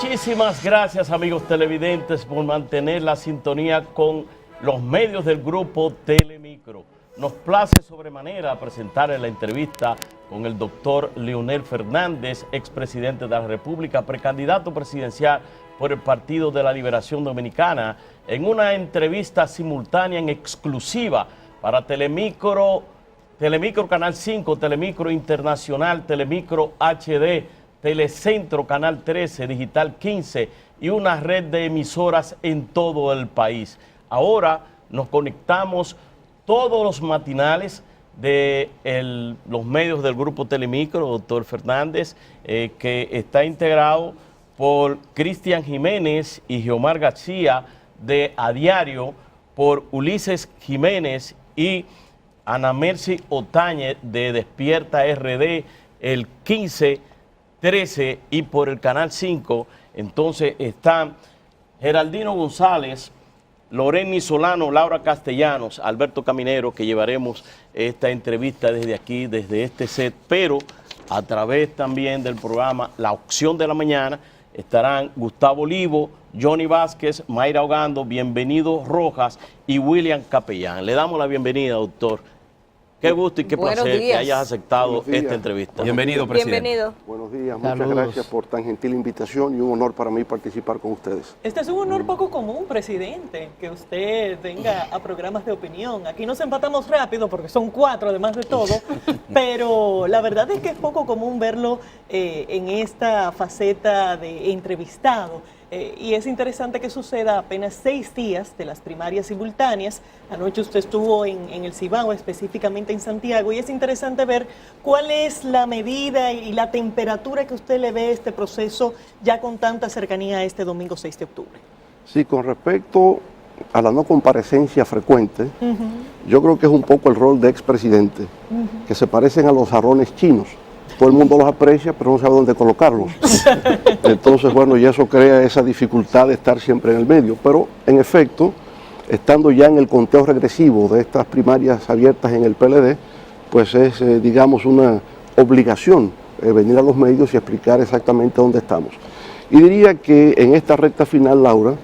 Muchísimas gracias, amigos televidentes, por mantener la sintonía con los medios del grupo Telemicro. Nos place sobremanera presentar la entrevista con el doctor Leonel Fernández, expresidente de la República, precandidato presidencial por el Partido de la Liberación Dominicana, en una entrevista simultánea en exclusiva para Telemicro, Telemicro Canal 5, Telemicro Internacional, Telemicro HD, Telecentro Canal 13, Digital 15 y una red de emisoras en todo el país. Ahora nos conectamos todos los matinales de los medios del grupo Telemicro, doctor Fernández, que está integrado por Cristian Jiménez y Geomar García de A Diario, por Ulises Jiménez y Ana Mercy Otañez de Despierta RD, el 15, 13 y por el Canal 5. Entonces están Geraldino González, Loreni Solano, Laura Castellanos, Alberto Caminero, que llevaremos esta entrevista desde aquí, desde este set, pero a través también del programa La Opción de la Mañana estarán Gustavo Olivo, Johnny Vázquez, Mayra Ogando, Bienvenido Rojas y William Capellán. Le damos la bienvenida, doctor. Qué gusto y qué placer que hayas aceptado esta entrevista. Bienvenido, presidente. Bienvenido. Buenos días, muchas gracias por tan gentil invitación y un honor para mí participar con ustedes. Este es un honor poco común, presidente, que usted venga a programas de opinión. Aquí nos empatamos rápido porque son 4 además de todo, pero la verdad es que es poco común verlo en esta faceta de entrevistado. Y es interesante que suceda apenas 6 días de las primarias simultáneas. Anoche usted estuvo en el Cibao, específicamente en Santiago, y es interesante ver cuál es la medida y la temperatura que usted le ve a este proceso ya con tanta cercanía a este domingo 6 de octubre. Sí, con respecto a la no comparecencia frecuente, yo creo que es un poco el rol de expresidente, que se parecen a los jarrones chinos. Todo el mundo los aprecia, pero no sabe dónde colocarlos. Entonces, bueno, y eso crea esa dificultad de estar siempre en el medio. Pero, en efecto, estando ya en el conteo regresivo de estas primarias abiertas en el PLD, pues es, digamos, una obligación venir a los medios y explicar exactamente dónde estamos. Y diría que en esta recta final, Laura,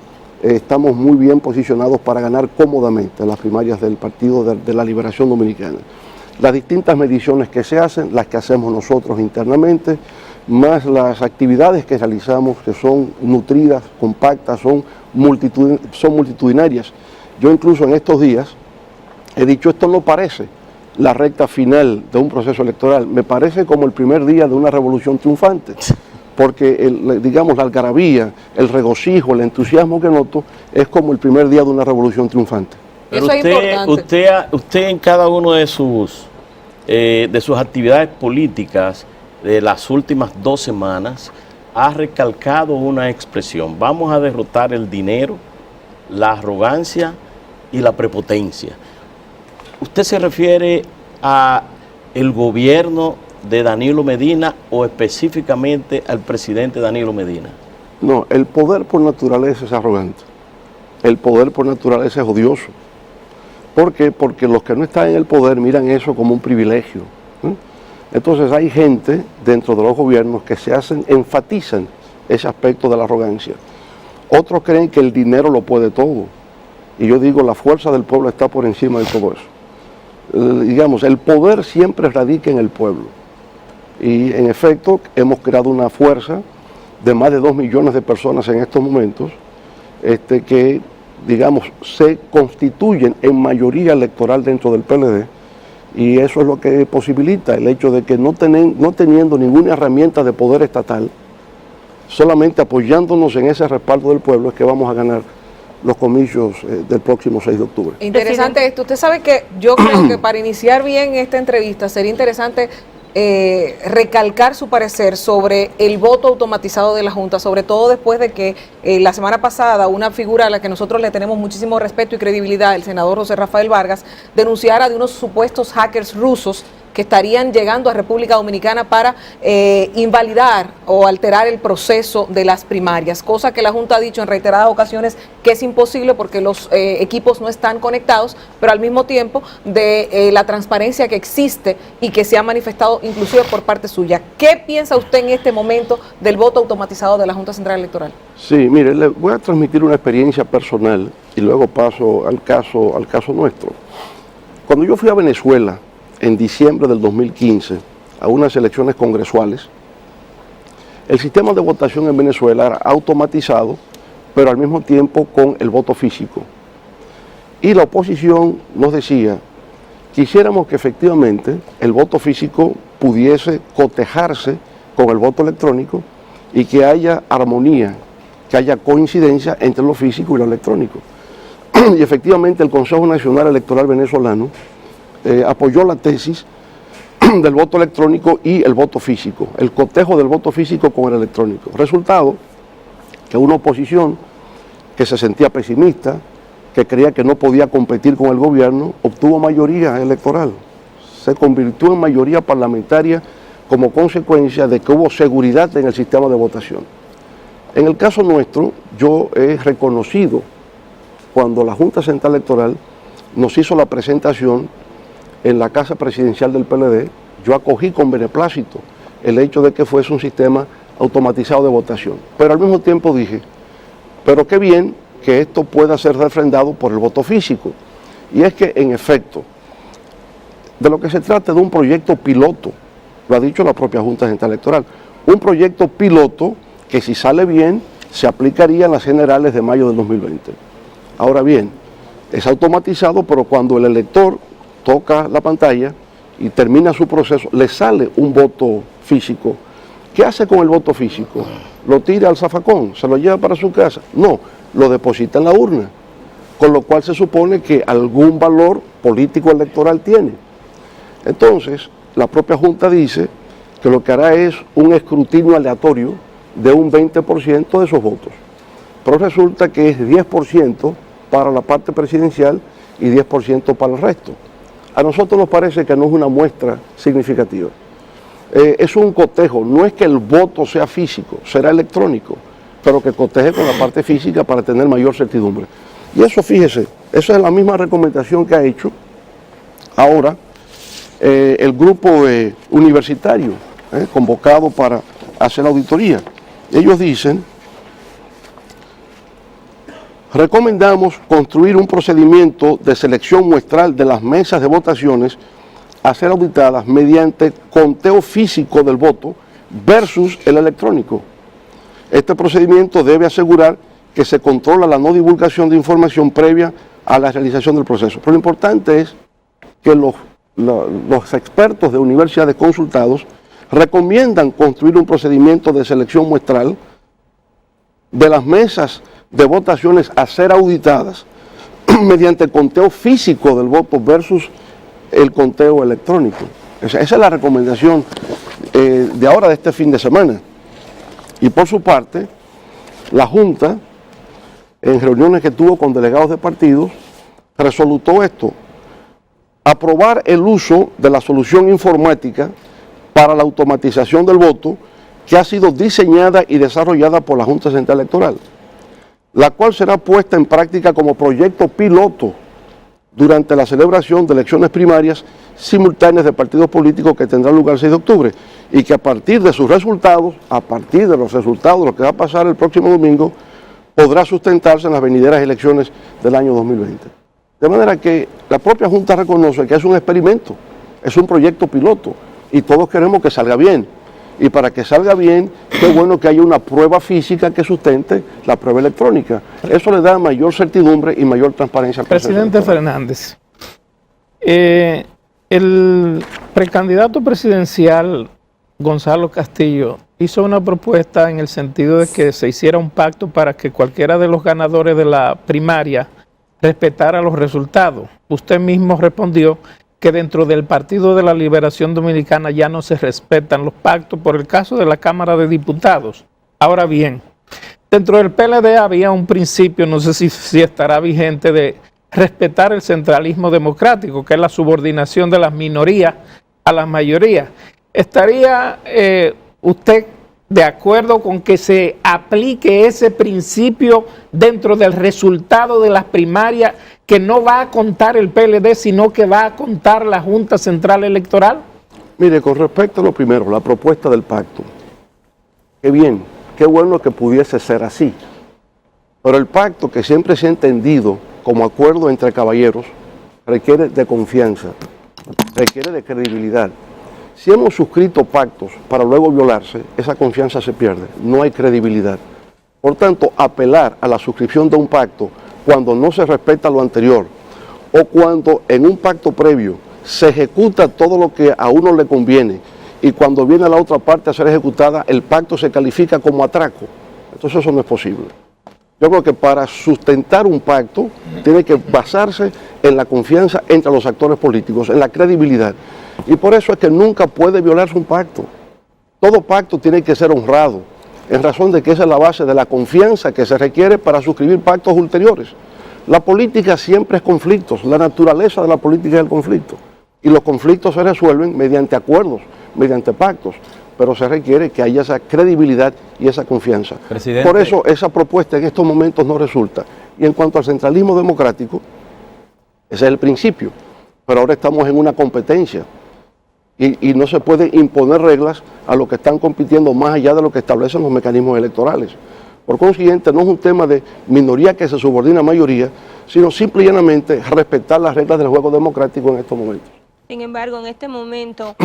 estamos muy bien posicionados para ganar cómodamente las primarias del Partido de la Liberación Dominicana. Las distintas mediciones que se hacen, las que hacemos nosotros internamente, más las actividades que realizamos, que son nutridas, compactas, son multitudinarias. Yo incluso en estos días he dicho, esto no parece la recta final de un proceso electoral, me parece como el primer día de una revolución triunfante, porque digamos la algarabía, el regocijo, el entusiasmo que noto es como el primer día de una revolución triunfante. Pero eso es importante. Usted en cada uno de sus actividades políticas de las últimas 2 semanas ha recalcado una expresión: vamos a derrotar el dinero, la arrogancia y la prepotencia. ¿Usted se refiere a el gobierno de Danilo Medina o específicamente al presidente Danilo Medina? No, el poder por naturaleza es arrogante, el poder por naturaleza es odioso. ¿Por qué? Porque los que no están en el poder miran eso como un privilegio. Entonces hay gente dentro de los gobiernos que enfatizan ese aspecto de la arrogancia. Otros creen que el dinero lo puede todo. Y yo digo, la fuerza del pueblo está por encima de todo eso. Digamos, el poder siempre radica en el pueblo. Y en efecto, hemos creado una fuerza de más de 2 millones de personas en estos momentos, que digamos, se constituyen en mayoría electoral dentro del PLD, y eso es lo que posibilita el hecho de que no teniendo ninguna herramienta de poder estatal, solamente apoyándonos en ese respaldo del pueblo es que vamos a ganar los comicios del próximo 6 de octubre. Interesante esto. Usted sabe que yo creo que para iniciar bien esta entrevista sería interesante recalcar su parecer sobre el voto automatizado de la Junta, sobre todo después de que la semana pasada una figura a la que nosotros le tenemos muchísimo respeto y credibilidad, el senador José Rafael Vargas, denunciara de unos supuestos hackers rusos que estarían llegando a República Dominicana para invalidar o alterar el proceso de las primarias, cosa que la Junta ha dicho en reiteradas ocasiones que es imposible porque los equipos no están conectados, pero al mismo tiempo de la transparencia que existe y que se ha manifestado inclusive por parte suya. ¿Qué piensa usted en este momento del voto automatizado de la Junta Central Electoral? Sí, mire, le voy a transmitir una experiencia personal y luego paso al caso nuestro. Cuando yo fui a Venezuela en diciembre del 2015 a unas elecciones congresuales, el sistema de votación en Venezuela era automatizado, pero al mismo tiempo con el voto físico. Y la oposición nos decía, quisiéramos que efectivamente el voto físico pudiese cotejarse con el voto electrónico y que haya armonía, que haya coincidencia entre lo físico y lo electrónico. Y efectivamente el Consejo Nacional Electoral Venezolano apoyó la tesis del voto electrónico y el voto físico, el cotejo del voto físico con el electrónico. Resultado que una oposición que se sentía pesimista, que creía que no podía competir con el gobierno, obtuvo mayoría electoral. Se convirtió en mayoría parlamentaria como consecuencia de que hubo seguridad en el sistema de votación. En el caso nuestro, yo he reconocido cuando la Junta Central Electoral nos hizo la presentación en la Casa Presidencial del PLD, yo acogí con beneplácito el hecho de que fuese un sistema automatizado de votación. Pero al mismo tiempo dije, pero qué bien que esto pueda ser refrendado por el voto físico. Y es que, en efecto, de lo que se trata de un proyecto piloto, lo ha dicho la propia Junta Central Electoral, un proyecto piloto que si sale bien, se aplicaría en las generales de mayo del 2020. Ahora bien, es automatizado, pero cuando el elector toca la pantalla y termina su proceso, le sale un voto físico. ¿Qué hace con el voto físico? ¿Lo tira al zafacón? ¿Se lo lleva para su casa? No, lo deposita en la urna, con lo cual se supone que algún valor político electoral tiene. Entonces, la propia Junta dice que lo que hará es un escrutinio aleatorio de un 20% de esos votos. Pero resulta que es 10% para la parte presidencial y 10% para el resto. A nosotros nos parece que no es una muestra significativa. Es un cotejo, no es que el voto sea físico, será electrónico, pero que coteje con la parte física para tener mayor certidumbre. Y eso, fíjese, esa es la misma recomendación que ha hecho ahora el grupo universitario convocado para hacer la auditoría. Ellos dicen, recomendamos construir un procedimiento de selección muestral de las mesas de votaciones a ser auditadas mediante conteo físico del voto versus el electrónico. Este procedimiento debe asegurar que se controla la no divulgación de información previa a la realización del proceso. Pero lo importante es que los expertos de universidades consultados recomiendan construir un procedimiento de selección muestral de las mesas de votaciones a ser auditadas mediante el conteo físico del voto versus el conteo electrónico. Esa es la recomendación de ahora, de este fin de semana. Y por su parte, la Junta, en reuniones que tuvo con delegados de partidos, resolutó esto: aprobar el uso de la solución informática para la automatización del voto que ha sido diseñada y desarrollada por la Junta Central Electoral, la cual será puesta en práctica como proyecto piloto durante la celebración de elecciones primarias simultáneas de partidos políticos que tendrá lugar el 6 de octubre y que a partir de sus resultados, lo que va a pasar el próximo domingo, podrá sustentarse en las venideras elecciones del año 2020. De manera que la propia Junta reconoce que es un experimento, es un proyecto piloto y todos queremos que salga bien. Y para que salga bien, qué bueno que haya una prueba física que sustente la prueba electrónica. Eso le da mayor certidumbre y mayor transparencia al proceso. Presidente Fernández, el precandidato presidencial Gonzalo Castillo hizo una propuesta en el sentido de que se hiciera un pacto para que cualquiera de los ganadores de la primaria respetara los resultados. Usted mismo respondió que dentro del Partido de la Liberación Dominicana ya no se respetan los pactos por el caso de la Cámara de Diputados. Ahora bien, dentro del PLD había un principio, no sé si estará vigente, de respetar el centralismo democrático, que es la subordinación de las minorías a las mayorías. ¿Estaría usted de acuerdo con que se aplique ese principio dentro del resultado de las primarias, que no va a contar el PLD, sino que va a contar la Junta Central Electoral? Mire, con respecto a lo primero, la propuesta del pacto, qué bien, qué bueno que pudiese ser así, pero el pacto, que siempre se ha entendido como acuerdo entre caballeros, requiere de confianza, requiere de credibilidad. Si hemos suscrito pactos para luego violarse, esa confianza se pierde, no hay credibilidad. Por tanto, apelar a la suscripción de un pacto cuando no se respeta lo anterior, o cuando en un pacto previo se ejecuta todo lo que a uno le conviene, y cuando viene la otra parte a ser ejecutada, el pacto se califica como atraco. Entonces eso no es posible. Yo creo que para sustentar un pacto tiene que basarse en la confianza entre los actores políticos, en la credibilidad. Y por eso es que nunca puede violarse un pacto. Todo pacto tiene que ser honrado, en razón de que esa es la base de la confianza que se requiere para suscribir pactos ulteriores. La política siempre es conflictos, la naturaleza de la política es el conflicto. Y los conflictos se resuelven mediante acuerdos, mediante pactos, pero se requiere que haya esa credibilidad y esa confianza. Presidente. Por eso esa propuesta en estos momentos no resulta. Y en cuanto al centralismo democrático, ese es el principio, pero ahora estamos en una competencia y no se pueden imponer reglas a los que están compitiendo más allá de lo que establecen los mecanismos electorales. Por consiguiente, no es un tema de minoría que se subordina a mayoría, sino simple y llanamente respetar las reglas del juego democrático en estos momentos. Sin embargo, en este momento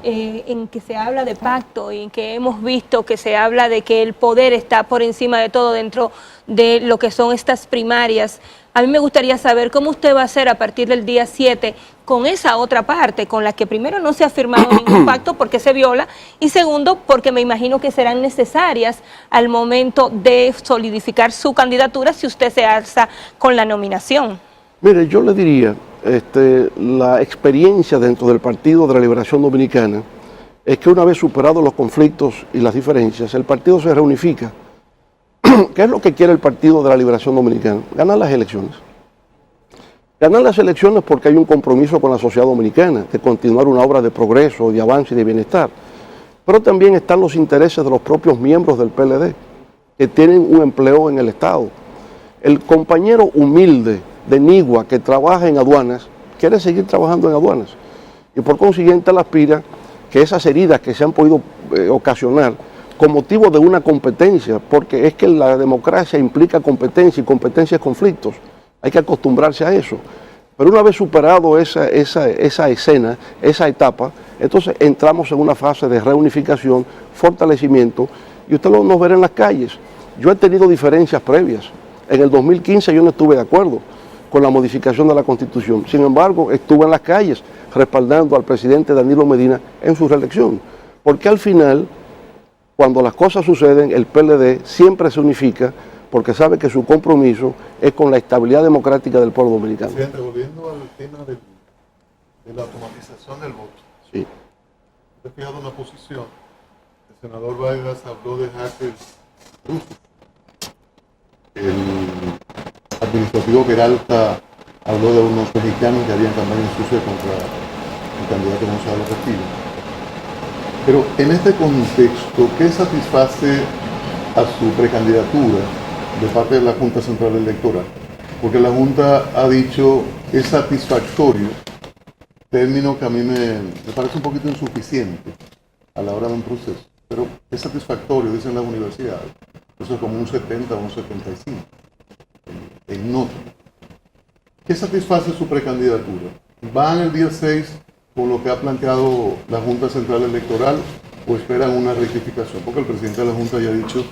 en que se habla de pacto y en que hemos visto que se habla de que el poder está por encima de todo dentro de lo que son estas primarias, a mí me gustaría saber cómo usted va a hacer a partir del día 7 con esa otra parte, con la que primero no se ha firmado ningún pacto porque se viola, y segundo, porque me imagino que serán necesarias al momento de solidificar su candidatura si usted se alza con la nominación. Mire, yo le diría, la experiencia dentro del Partido de la Liberación Dominicana es que una vez superados los conflictos y las diferencias, el partido se reunifica. ¿Qué es lo que quiere el Partido de la Liberación Dominicana? Ganar las elecciones. Ganar las elecciones porque hay un compromiso con la sociedad dominicana de continuar una obra de progreso, de avance y de bienestar. Pero también están los intereses de los propios miembros del PLD, que tienen un empleo en el Estado. El compañero humilde de Nigua que trabaja en aduanas quiere seguir trabajando en aduanas. Y por consiguiente él aspira que esas heridas que se han podido ocasionar con motivo de una competencia, porque es que la democracia implica competencia y competencia es conflictos. Hay que acostumbrarse a eso. Pero una vez superado esa escena, esa etapa, entonces entramos en una fase de reunificación, fortalecimiento, y usted nos verá en las calles. Yo he tenido diferencias previas. En el 2015 yo no estuve de acuerdo con la modificación de la Constitución. Sin embargo, estuve en las calles respaldando al presidente Danilo Medina en su reelección. Porque al final, cuando las cosas suceden, el PLD siempre se unifica porque sabe que su compromiso es con la estabilidad democrática del pueblo dominicano. Presidente, volviendo al tema de la automatización del voto. Sí. He fijado una posición. El senador Vargas habló de hackers rusos. El administrativo Peralta habló de unos mexicanos que habían campaña sucia contra el candidato Gonzalo Castillo. Pero en este contexto, ¿qué satisface a su precandidatura de parte de la Junta Central Electoral? Porque la Junta ha dicho es satisfactorio, término que a mí me parece un poquito insuficiente a la hora de un proceso, pero es satisfactorio, dicen las universidades. Eso es como un 70 o un 75 en nota. ¿Qué satisface su precandidatura? ¿Van el día 6 con lo que ha planteado la Junta Central Electoral o esperan una rectificación? Porque el presidente de la Junta ya ha dicho,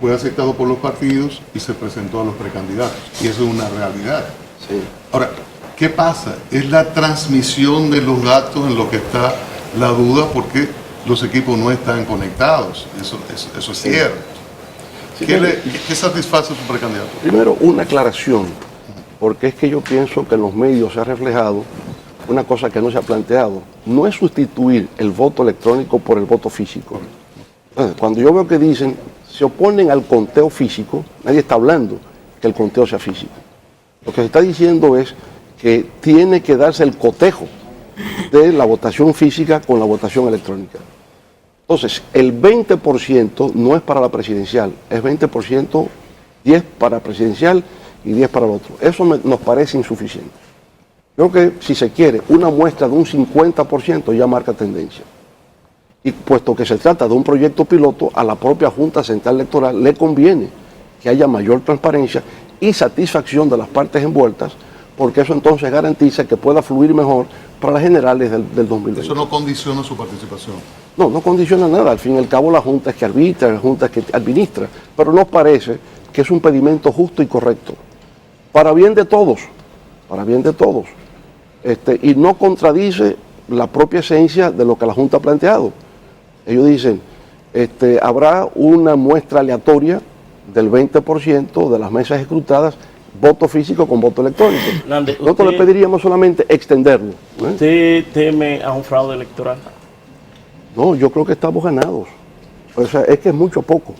fue aceptado por los partidos y se presentó a los precandidatos. Y eso es una realidad. Sí. Ahora, ¿qué pasa? Es la transmisión de los datos en lo que está la duda porque los equipos no están conectados. Eso es cierto. Sí, ¿Qué satisface su precandidato? Primero, una aclaración, porque es que yo pienso que en los medios se ha reflejado una cosa que no se ha planteado. No es sustituir el voto electrónico por el voto físico. Cuando yo veo que dicen, se oponen al conteo físico, nadie está hablando que el conteo sea físico. Lo que se está diciendo es que tiene que darse el cotejo de la votación física con la votación electrónica. Entonces, el 20% no es para la presidencial, es 20%, 10 para presidencial y 10 para el otro. Eso nos parece insuficiente. Creo que si se quiere una muestra de un 50% ya marca tendencia. Y puesto que se trata de un proyecto piloto, a la propia Junta Central Electoral le conviene que haya mayor transparencia y satisfacción de las partes envueltas, porque eso entonces garantiza que pueda fluir mejor para las generales del 2020. Eso no condiciona su participación. No, no condiciona nada. Al fin y al cabo la Junta es que arbitra, la Junta es que administra, pero nos parece que es un pedimento justo y correcto, para bien de todos, para bien de todos, y no contradice la propia esencia de lo que la Junta ha planteado. Ellos dicen, habrá una muestra aleatoria del 20% de las mesas escrutadas, voto físico con voto electrónico. Hernández, Nosotros le pediríamos solamente extenderlo. ¿Usted teme a un fraude electoral? No, yo creo que estamos ganados. O sea, es que es mucho poco.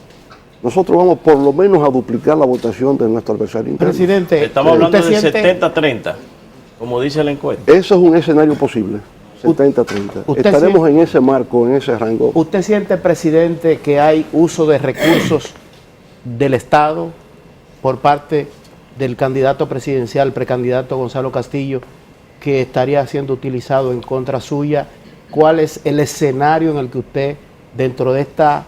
Nosotros vamos por lo menos a duplicar la votación de nuestro adversario interno. Presidente, Estamos hablando de ¿usted siente- 70-30, como dice la encuesta. Eso es un escenario posible, 70-30. ¿Usted Estaremos en ese marco, en ese rango. ¿Usted siente, presidente, que hay uso de recursos del Estado por parte del candidato presidencial, precandidato Gonzalo Castillo, que estaría siendo utilizado en contra suya? ¿Cuál es el escenario en el que usted, dentro de esta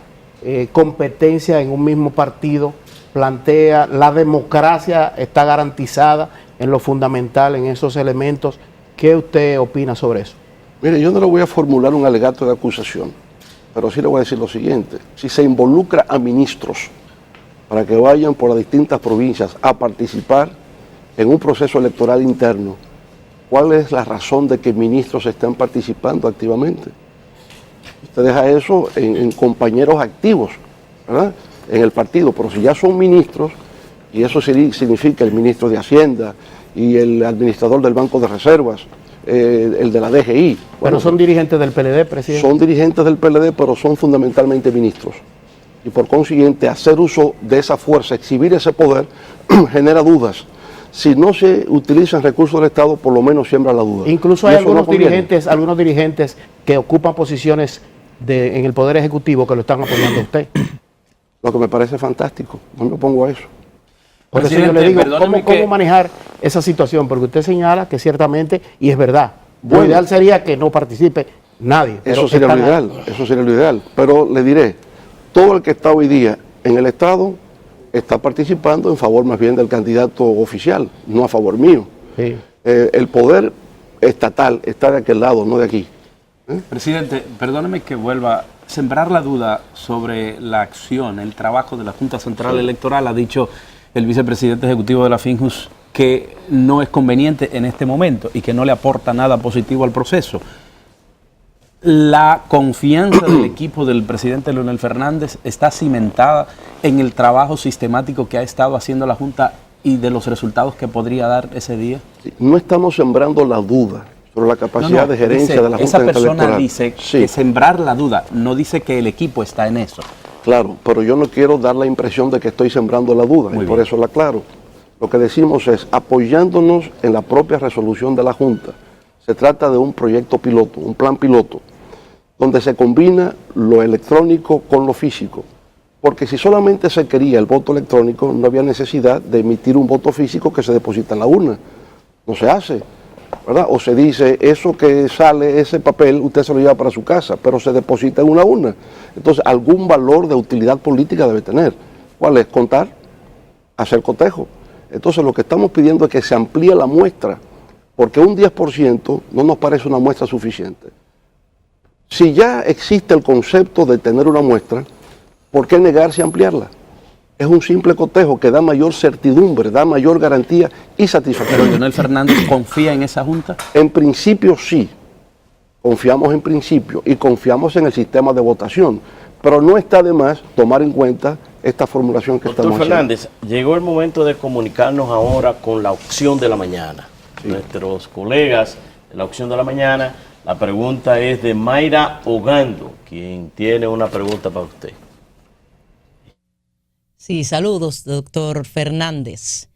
competencia en un mismo partido, plantea la democracia está garantizada en lo fundamental, en esos elementos? ¿Qué usted opina sobre eso? Mire, yo no le voy a formular un alegato de acusación, pero sí le voy a decir lo siguiente. Si se involucra a ministros para que vayan por las distintas provincias a participar en un proceso electoral interno, ¿cuál es la razón de que ministros estén participando activamente? Usted deja eso en compañeros activos, ¿verdad?, en el partido, pero si ya son ministros, y eso significa el ministro de Hacienda y el administrador del Banco de Reservas, el de la DGI. Bueno, son dirigentes del PLD, presidente. Son dirigentes del PLD, pero son fundamentalmente ministros. Y por consiguiente, hacer uso de esa fuerza, exhibir ese poder, genera dudas. Si no se utilizan recursos del Estado, por lo menos siembra la duda. Incluso Y hay eso no conviene. algunos dirigentes que ocupan posiciones en el Poder Ejecutivo que lo están apoyando a usted. Lo que me parece fantástico. No me opongo a eso. Por eso yo Presidente, le digo, perdóneme ¿cómo que- manejar esa situación? Porque usted señala que ciertamente, y es verdad, lo Bueno. ideal sería que no participe nadie. pero Eso sería lo están ahí. ideal, eso sería lo ideal. Pero le diré, todo el que está hoy día en el Estado está participando en favor más bien del candidato oficial, no a favor mío. Sí. El poder estatal está de aquel lado, no de aquí. Presidente, perdóneme que vuelva a sembrar la duda sobre la acción, el trabajo de la Junta Central Electoral. Ha dicho el vicepresidente ejecutivo de la FINJUS que no es conveniente en este momento y que no le aporta nada positivo al proceso. La confianza del equipo del presidente Leonel Fernández está cimentada en el trabajo sistemático que ha estado haciendo la Junta y de los resultados que podría dar ese día. No estamos sembrando la duda sobre la capacidad de gerencia dice, de la Junta esa Central persona Electoral. dice Sí, que sembrar la duda, no dice que el equipo está en eso. claro, pero yo no quiero dar la impresión de que estoy sembrando la duda, Muy y por bien. eso la aclaro. Lo que decimos es, apoyándonos en la propia resolución de la Junta, se trata de un proyecto piloto, un plan piloto, donde se combina lo electrónico con lo físico. Porque si solamente se quería el voto electrónico, no había necesidad de emitir un voto físico que se deposita en la urna. No se hace, ¿verdad? O se dice, eso que sale, ese papel, usted se lo lleva para su casa, pero se deposita en una urna. Entonces, algún valor de utilidad política debe tener. ¿Cuál es? Contar, hacer cotejo. Entonces, lo que estamos pidiendo es que se amplíe la muestra, porque un 10% no nos parece una muestra suficiente. Si ya existe el concepto de tener una muestra, ¿por qué negarse a ampliarla? Es un simple cotejo que da mayor certidumbre, da mayor garantía y Pero satisfacción. Leonel Fernández confía en esa Junta. En principio sí, confiamos en principio y confiamos en el sistema de votación, pero no está de más tomar en cuenta esta formulación que Doctor estamos haciendo. Fernández, llegó el momento de comunicarnos ahora con la opción de la mañana. Nuestros colegas de la opción de la mañana, la pregunta es de Mayra Ogando, quien tiene una pregunta para usted. Sí, saludos, doctor Fernández.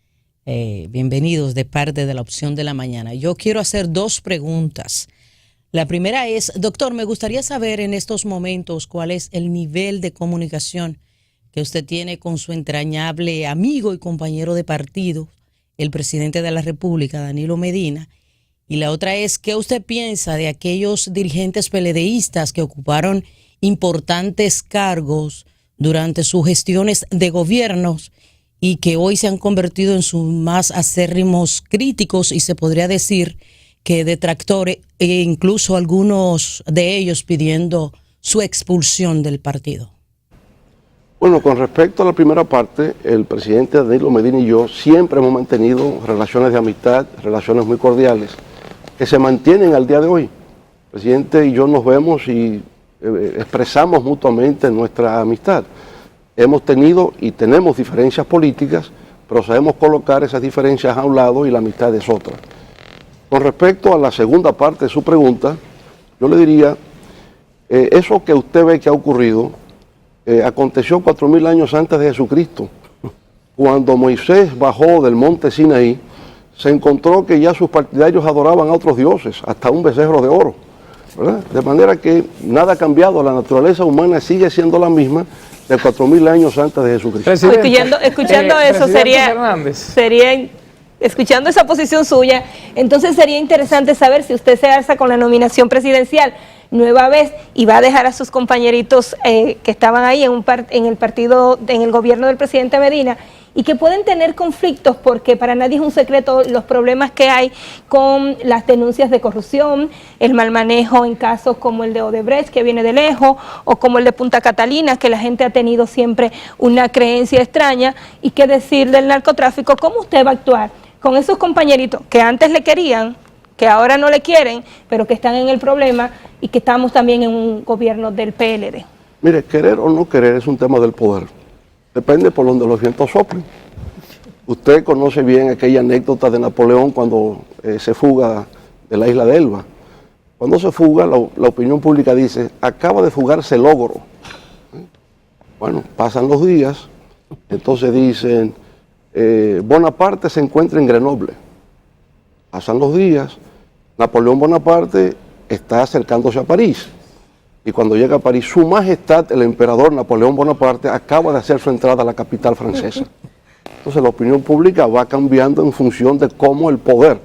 Bienvenidos de parte de la opción de la mañana. Yo quiero hacer dos preguntas. La primera es, doctor, me gustaría saber en estos momentos cuál es el nivel de comunicación que usted tiene con su entrañable amigo y compañero de partido, el presidente de la República, Danilo Medina. Y la otra es, ¿qué usted piensa de aquellos dirigentes PLDistas que ocuparon importantes cargos durante sus gestiones de gobiernos y que hoy se han convertido en sus más acérrimos críticos y se podría decir que detractores, e incluso algunos de ellos pidiendo su expulsión del partido? Bueno, con respecto a la primera parte, el presidente Danilo Medina y yo siempre hemos mantenido relaciones de amistad, relaciones muy cordiales, que se mantienen al día de hoy. El presidente y yo nos vemos y expresamos mutuamente nuestra amistad. Hemos tenido y tenemos diferencias políticas, pero sabemos colocar esas diferencias a un lado y la amistad es otra. Con respecto a la segunda parte de su pregunta, yo le diría, eso que usted ve que ha ocurrido, aconteció 4000 años antes de Jesucristo. Cuando Moisés bajó del monte Sinaí, se encontró que ya sus partidarios adoraban a otros dioses, hasta un becerro de oro, ¿verdad? De manera que nada ha cambiado, la naturaleza humana sigue siendo la misma de 4000 años antes de Jesucristo. Escuchando eso sería escuchando esa posición suya, entonces sería interesante saber si usted se alza con la nominación presidencial nueva vez y va a dejar a sus compañeritos que estaban ahí en el partido, en el gobierno del presidente Medina, y que pueden tener conflictos, porque para nadie es un secreto los problemas que hay con las denuncias de corrupción, el mal manejo en casos como el de Odebrecht, que viene de lejos, o como el de Punta Catalina, que la gente ha tenido siempre una creencia extraña. Y qué decir del narcotráfico. ¿Cómo usted va a actuar con esos compañeritos que antes le querían, que ahora no le quieren, pero que están en el problema, y que estamos también en un gobierno del PLD? Mire, querer o no querer es un tema del poder. Depende por donde los vientos soplen. Usted conoce bien aquella anécdota de Napoleón cuando se fuga de la isla de Elba. Cuando se fuga, la opinión pública dice, acaba de fugarse el ogro. Bueno, pasan los días, entonces dicen, Bonaparte se encuentra en Grenoble. Pasan los días, Napoleón Bonaparte está acercándose a París. Y cuando llega a París, su majestad, el emperador Napoleón Bonaparte, acaba de hacer su entrada a la capital francesa. Entonces la opinión pública va cambiando en función de cómo el poder,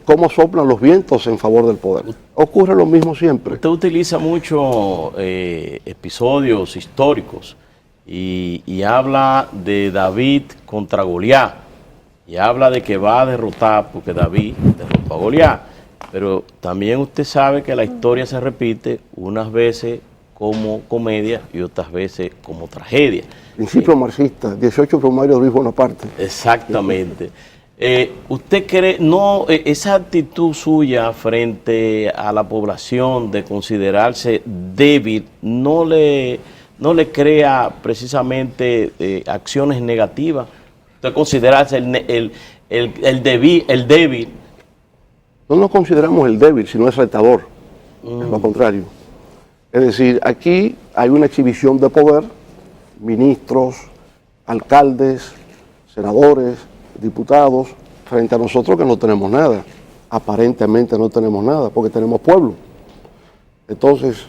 cómo soplan los vientos en favor del poder. Ocurre lo mismo siempre. Usted utiliza mucho episodios históricos y habla de David contra Goliat, y habla de que va a derrotar porque David derrotó a Goliat. Pero también usted sabe que la historia se repite unas veces como comedia y otras veces como tragedia. Principio marxista, 18 primarios de Luis Bonaparte. Exactamente. ¿Usted cree, esa actitud suya frente a la población de considerarse débil, no le crea precisamente acciones negativas? ¿Usted considerarse el débil? No nos consideramos el débil, sino el retador, es lo contrario. Es decir, aquí hay una exhibición de poder, ministros, alcaldes, senadores, diputados, frente a nosotros que no tenemos nada. Aparentemente no tenemos nada, porque tenemos pueblo. Entonces,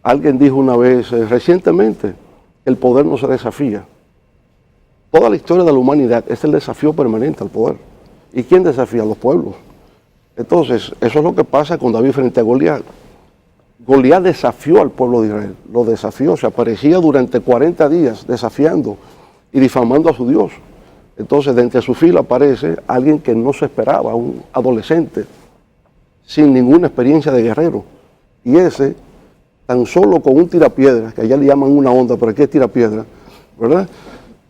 alguien dijo una vez, recientemente, el poder no se desafía. Toda la historia de la humanidad es el desafío permanente al poder. ¿Y quién desafía? A los pueblos. Entonces, eso es lo que pasa con David frente a Goliat. Goliat desafió al pueblo de Israel, lo desafió, se aparecía durante 40 días desafiando y difamando a su Dios. Entonces, de entre su fila aparece alguien que no se esperaba, un adolescente, sin ninguna experiencia de guerrero. Y ese, tan solo con un tirapiedra, que allá le llaman una onda, pero aquí es tirapiedra, ¿verdad?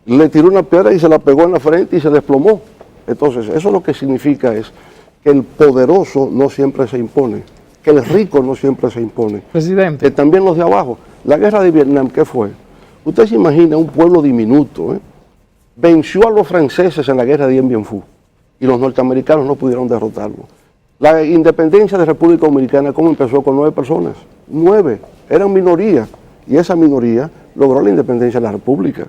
Le tiró una piedra y se la pegó en la frente y se desplomó. Entonces, eso lo que significa es que el poderoso no siempre se impone, que el rico no siempre se impone. Presidente. Que también los de abajo. La guerra de Vietnam, ¿qué fue? Usted se imagina un pueblo diminuto, venció a los franceses en la guerra de Dien Bien Phu y los norteamericanos no pudieron derrotarlo. La independencia de República Dominicana, ¿cómo empezó? Con 9 personas. 9, eran minoría, y esa minoría logró la independencia de la República.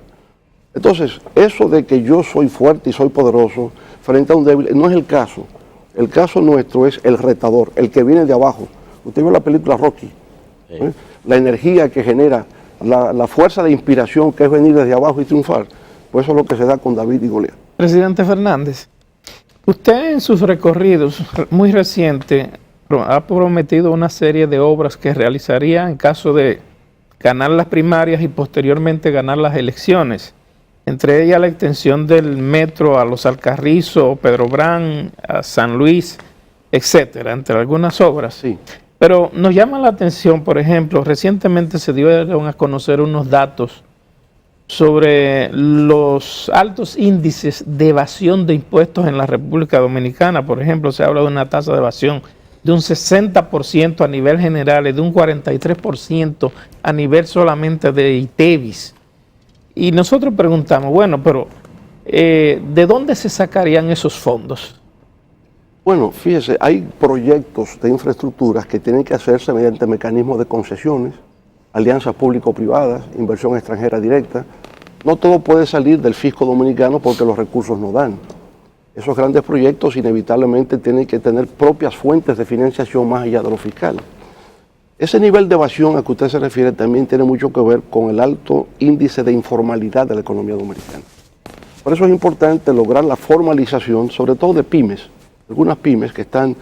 Entonces, eso de que yo soy fuerte y soy poderoso frente a un débil, no es el caso. El caso nuestro es el retador, el que viene de abajo. Usted vio la película Rocky, la energía que genera, la fuerza de inspiración que es venir desde abajo y triunfar. Pues eso es lo que se da con David y Goliat. Presidente Fernández, usted en sus recorridos muy recientes ha prometido una serie de obras que realizaría en caso de ganar las primarias y posteriormente ganar las elecciones. Entre ellas la extensión del metro a Los Alcarrizos, Pedro Brán, a San Luis, etcétera, entre algunas obras. Sí. Pero nos llama la atención, por ejemplo, recientemente se dieron a conocer unos datos sobre los altos índices de evasión de impuestos en la República Dominicana. Por ejemplo, se habla de una tasa de evasión de un 60% a nivel general y de un 43% a nivel solamente de ITEVIS. Y nosotros preguntamos, bueno, pero ¿de dónde se sacarían esos fondos? Bueno, fíjese, hay proyectos de infraestructuras que tienen que hacerse mediante mecanismos de concesiones, alianzas público-privadas, inversión extranjera directa. No todo puede salir del fisco dominicano porque los recursos no dan. Esos grandes proyectos inevitablemente tienen que tener propias fuentes de financiación más allá de lo fiscal. Ese nivel de evasión a que usted se refiere también tiene mucho que ver con el alto índice de informalidad de la economía dominicana. Por eso es importante lograr la formalización, sobre todo de pymes, algunas pymes que están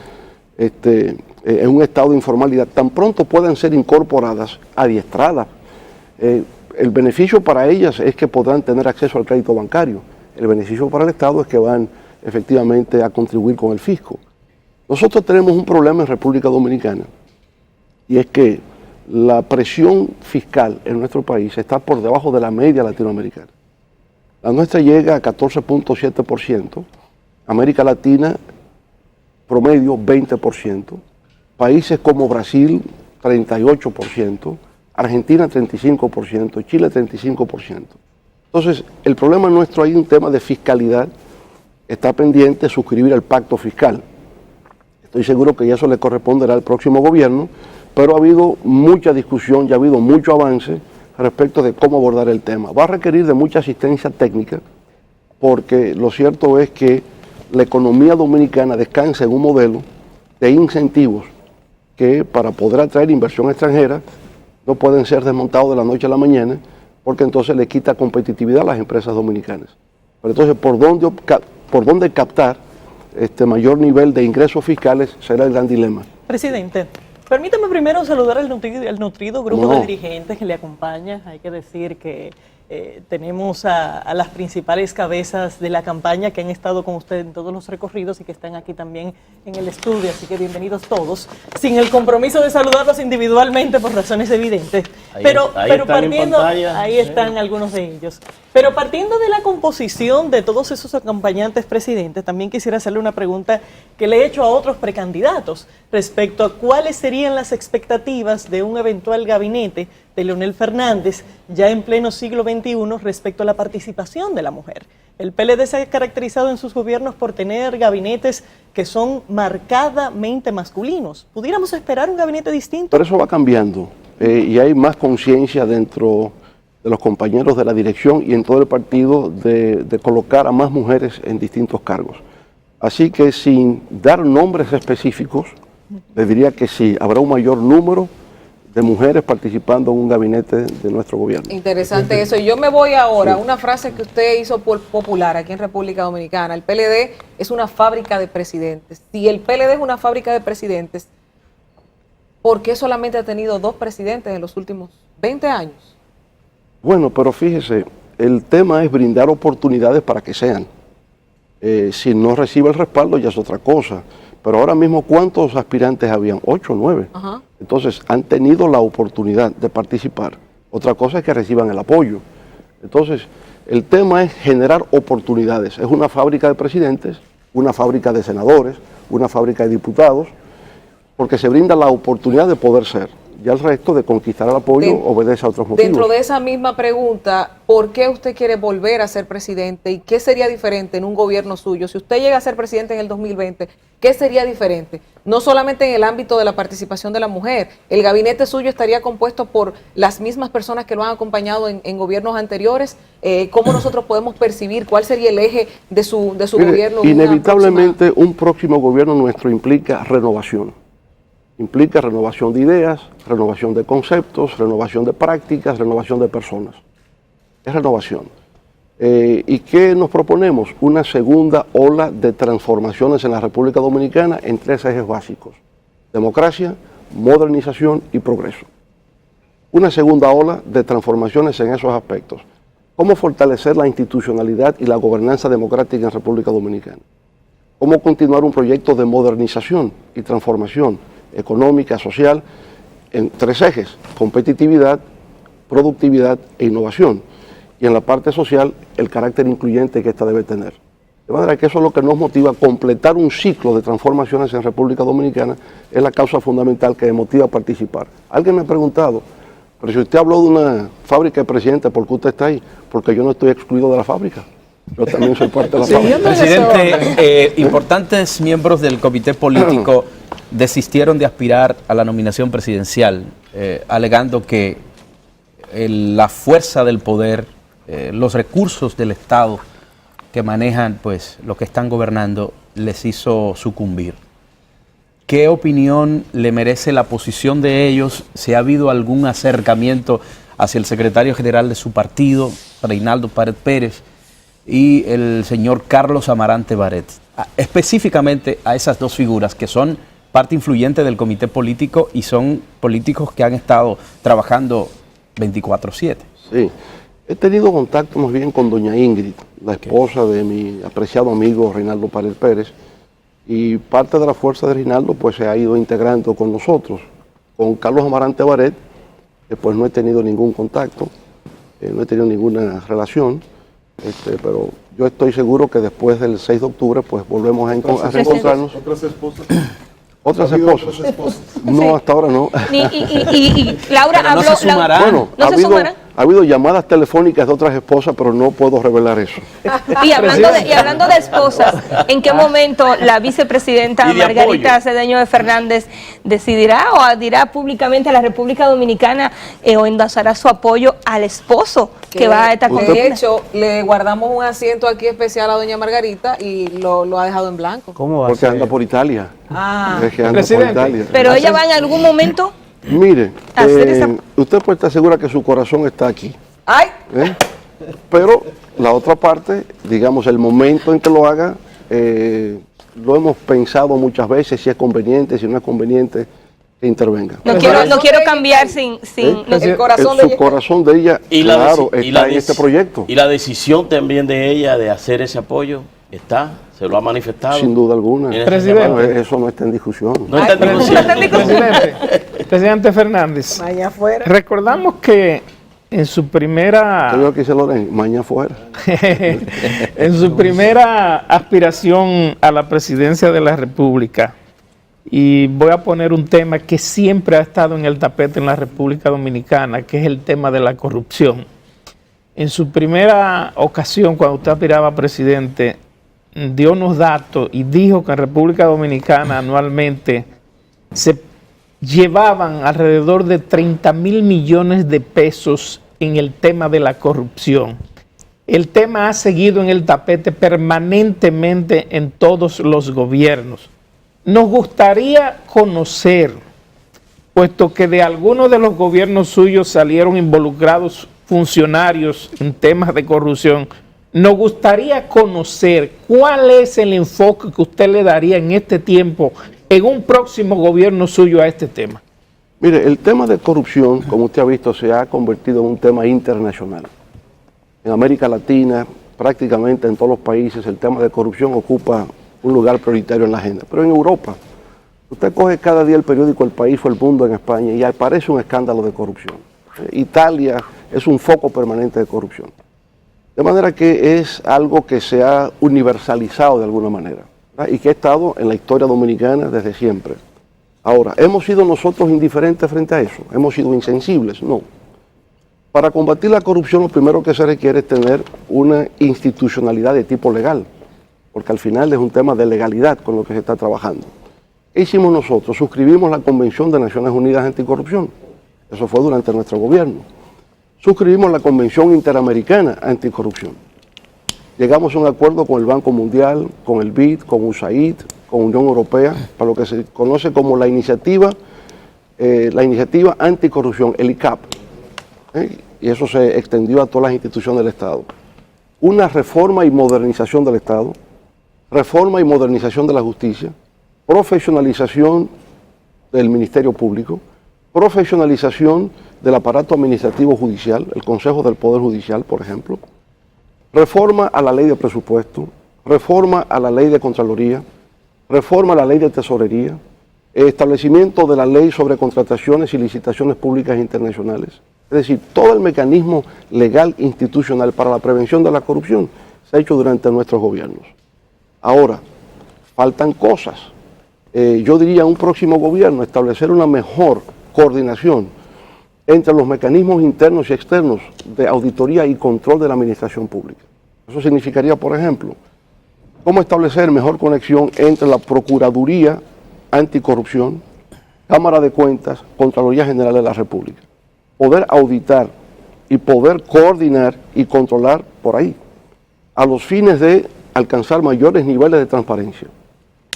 en un estado de informalidad, tan pronto puedan ser incorporadas, adiestradas. El beneficio para ellas es que podrán tener acceso al crédito bancario. El beneficio para el Estado es que van efectivamente a contribuir con el fisco. Nosotros tenemos un problema en República Dominicana, y es que la presión fiscal en nuestro país está por debajo de la media latinoamericana. La nuestra llega a 14.7%, América Latina promedio 20%, países como Brasil 38%, Argentina 35%, Chile 35%. Entonces, el problema nuestro hay un tema de fiscalidad, está pendiente de suscribir el pacto fiscal. Estoy seguro que eso le corresponderá al próximo gobierno, pero ha habido mucha discusión y ha habido mucho avance respecto de cómo abordar el tema. Va a requerir de mucha asistencia técnica, porque lo cierto es que la economía dominicana descansa en un modelo de incentivos que para poder atraer inversión extranjera no pueden ser desmontados de la noche a la mañana, porque entonces le quita competitividad a las empresas dominicanas. Pero entonces, ¿por dónde captar este mayor nivel de ingresos fiscales? Será el gran dilema. Presidente, permítame primero saludar al nutrido grupo de dirigentes que le acompaña. Hay que decir que tenemos a las principales cabezas de la campaña que han estado con usted en todos los recorridos y que están aquí también en el estudio, así que bienvenidos todos, sin el compromiso de saludarlos individualmente por razones evidentes. Pero partiendo, ahí están algunos de ellos. Pero partiendo de la composición de todos esos acompañantes, presidente, también quisiera hacerle una pregunta que le he hecho a otros precandidatos respecto a cuáles serían las expectativas de un eventual gabinete de Leonel Fernández ya en pleno siglo XXI respecto a la participación de la mujer. El PLD se ha caracterizado en sus gobiernos por tener gabinetes que son marcadamente masculinos. ¿Pudiéramos esperar un gabinete distinto? Pero eso va cambiando y hay más conciencia dentro de los compañeros de la dirección y en todo el partido de colocar a más mujeres en distintos cargos. Así que sin dar nombres específicos, le diría que sí, habrá un mayor número de mujeres participando en un gabinete de nuestro gobierno. Interesante eso. Y yo me voy ahora a una frase que usted hizo popular aquí en República Dominicana. El PLD es una fábrica de presidentes. Si el PLD es una fábrica de presidentes, ¿por qué solamente ha tenido 2 presidentes en los últimos 20 años? Bueno, pero fíjese, el tema es brindar oportunidades para que sean. Si no recibe el respaldo ya es otra cosa. Pero ahora mismo, ¿cuántos aspirantes habían? 8 o 9. Ajá. Entonces, han tenido la oportunidad de participar. Otra cosa es que reciban el apoyo. Entonces, el tema es generar oportunidades. Es una fábrica de presidentes, una fábrica de senadores, una fábrica de diputados, porque se brinda la oportunidad de poder ser. Ya el resto de conquistar el apoyo obedece a otros motivos. Dentro de esa misma pregunta, ¿por qué usted quiere volver a ser presidente y qué sería diferente en un gobierno suyo? Si usted llega a ser presidente en el 2020, ¿qué sería diferente? No solamente en el ámbito de la participación de la mujer, el gabinete suyo estaría compuesto por las mismas personas que lo han acompañado en gobiernos anteriores. ¿Cómo nosotros podemos percibir cuál sería el eje de su Mire, gobierno? inevitablemente un próximo gobierno nuestro implica renovación. Implica renovación de ideas, renovación de conceptos, renovación de prácticas, renovación de personas. Es renovación. ¿Y qué nos proponemos? Una segunda ola de transformaciones en la República Dominicana en 3 ejes básicos: democracia, modernización y progreso. Una segunda ola de transformaciones en esos aspectos. ¿Cómo fortalecer la institucionalidad y la gobernanza democrática en República Dominicana? ¿Cómo continuar un proyecto de modernización y transformación económica, social, en 3 ejes: competitividad, productividad e innovación? Y en la parte social, el carácter incluyente que ésta debe tener. De manera que eso es lo que nos motiva a completar un ciclo de transformaciones en República Dominicana, es la causa fundamental que me motiva a participar. Alguien me ha preguntado, pero si usted habló de una fábrica de presidente, ¿por qué usted está ahí? Porque yo no estoy excluido de la fábrica. Yo también soy parte de la fábrica. Presidente, importantes miembros del comité político desistieron de aspirar a la nominación presidencial, alegando que la fuerza del poder, los recursos del Estado que manejan pues los que están gobernando les hizo sucumbir. ¿Qué opinión le merece la posición de ellos? ¿Si ha habido algún acercamiento hacia el secretario general de su partido, Reinaldo Pared Pérez, y el señor Carlos Amarante Barret? Específicamente a esas 2 figuras que son parte influyente del comité político y son políticos que han estado trabajando 24/7. Sí, he tenido contacto más bien con doña Ingrid, la esposa de mi apreciado amigo Reinaldo Pared Pérez, y parte de la fuerza de Reinaldo pues se ha ido integrando con nosotros. Con Carlos Amarante Barret pues no he tenido ningún contacto, no he tenido ninguna relación, pero yo estoy seguro que después del 6 de octubre pues volvemos a reencontrarnos. ¿Otras esposas? ¿Otras esposas? No, hasta ahora no. Y Laura Pero no habló... se sumarán. Bueno, ¿No se sumarán? ha habido llamadas telefónicas de otras esposas, pero no puedo revelar eso. Y hablando de esposas, ¿en qué momento la vicepresidenta Y de Margarita apoyo. Cedeño de Fernández decidirá o dirá públicamente a la República Dominicana o endosará su apoyo al esposo que va a esta De contienda? hecho, le guardamos un asiento aquí especial a doña Margarita y lo ha dejado en blanco. ¿Cómo va a Porque ser? anda por Italia. Ah, Es que anda por Presidente. Italia. Pero ella va en algún momento... Mire, Hacer esa- usted puede estar segura que su corazón está aquí. ay, ¿eh? Pero la otra parte, digamos, el momento en que lo haga, lo hemos pensado muchas veces, si es conveniente, si no es conveniente que intervenga. No quiero cambiar sin el corazón de Su ella. corazón de ella, claro, está en este proyecto. Y la decisión también de ella de hacer ese apoyo se lo ha manifestado. Sin duda alguna. En ese Presidente. llamado. Bueno, eso no está en discusión. No está en Ay, discusión. no está en discusión. Presidente Fernández, Vaya afuera. recordamos que en su primera Yo que dice Loren, mañana fuera. en su primera aspiración a la presidencia de la República, y voy a poner un tema que siempre ha estado en el tapete en la República Dominicana, que es el tema de la corrupción. En su primera ocasión, cuando usted aspiraba a presidente, dio unos datos y dijo que en República Dominicana anualmente se llevaban alrededor de 30,000 millones de pesos en el tema de la corrupción. El tema ha seguido en el tapete permanentemente en todos los gobiernos. Nos gustaría conocer, puesto que de algunos de los gobiernos suyos salieron involucrados funcionarios en temas de corrupción, nos gustaría conocer cuál es el enfoque que usted le daría en este tiempo, en un próximo gobierno suyo, a este tema. Mire, el tema de corrupción, como usted ha visto, se ha convertido en un tema internacional. En América Latina, prácticamente en todos los países, el tema de corrupción ocupa un lugar prioritario en la agenda. Pero en Europa, usted coge cada día el periódico El País o El Mundo en España y aparece un escándalo de corrupción. Italia es un foco permanente de corrupción. De manera que es algo que se ha universalizado de alguna manera, ¿verdad? Y que ha estado en la historia dominicana desde siempre. Ahora, ¿hemos sido nosotros indiferentes frente a eso? ¿Hemos sido insensibles? No. Para combatir la corrupción lo primero que se requiere es tener una institucionalidad de tipo legal, porque al final es un tema de legalidad con lo que se está trabajando. ¿Qué hicimos nosotros? Suscribimos la Convención de Naciones Unidas Anticorrupción. Eso fue durante nuestro gobierno. Suscribimos la Convención Interamericana Anticorrupción. Llegamos a un acuerdo con el Banco Mundial, con el BID, con USAID, con Unión Europea, para lo que se conoce como la iniciativa anticorrupción, el ICAP. Y eso se extendió a todas las instituciones del Estado. Una reforma y modernización del Estado, reforma y modernización de la justicia, profesionalización del Ministerio Público, profesionalización del aparato administrativo judicial, el Consejo del Poder Judicial, por ejemplo, reforma a la ley de presupuesto, reforma a la ley de Contraloría, reforma a la ley de Tesorería, establecimiento de la ley sobre contrataciones y licitaciones públicas internacionales. Es decir, todo el mecanismo legal institucional para la prevención de la corrupción se ha hecho durante nuestros gobiernos. Ahora, faltan cosas. Yo diría un próximo gobierno establecer una mejor coordinación entre los mecanismos internos y externos de auditoría y control de la administración pública. Eso significaría, por ejemplo, cómo establecer mejor conexión entre la Procuraduría Anticorrupción, Cámara de Cuentas, Contraloría General de la República. Poder auditar y poder coordinar y controlar por ahí, a los fines de alcanzar mayores niveles de transparencia.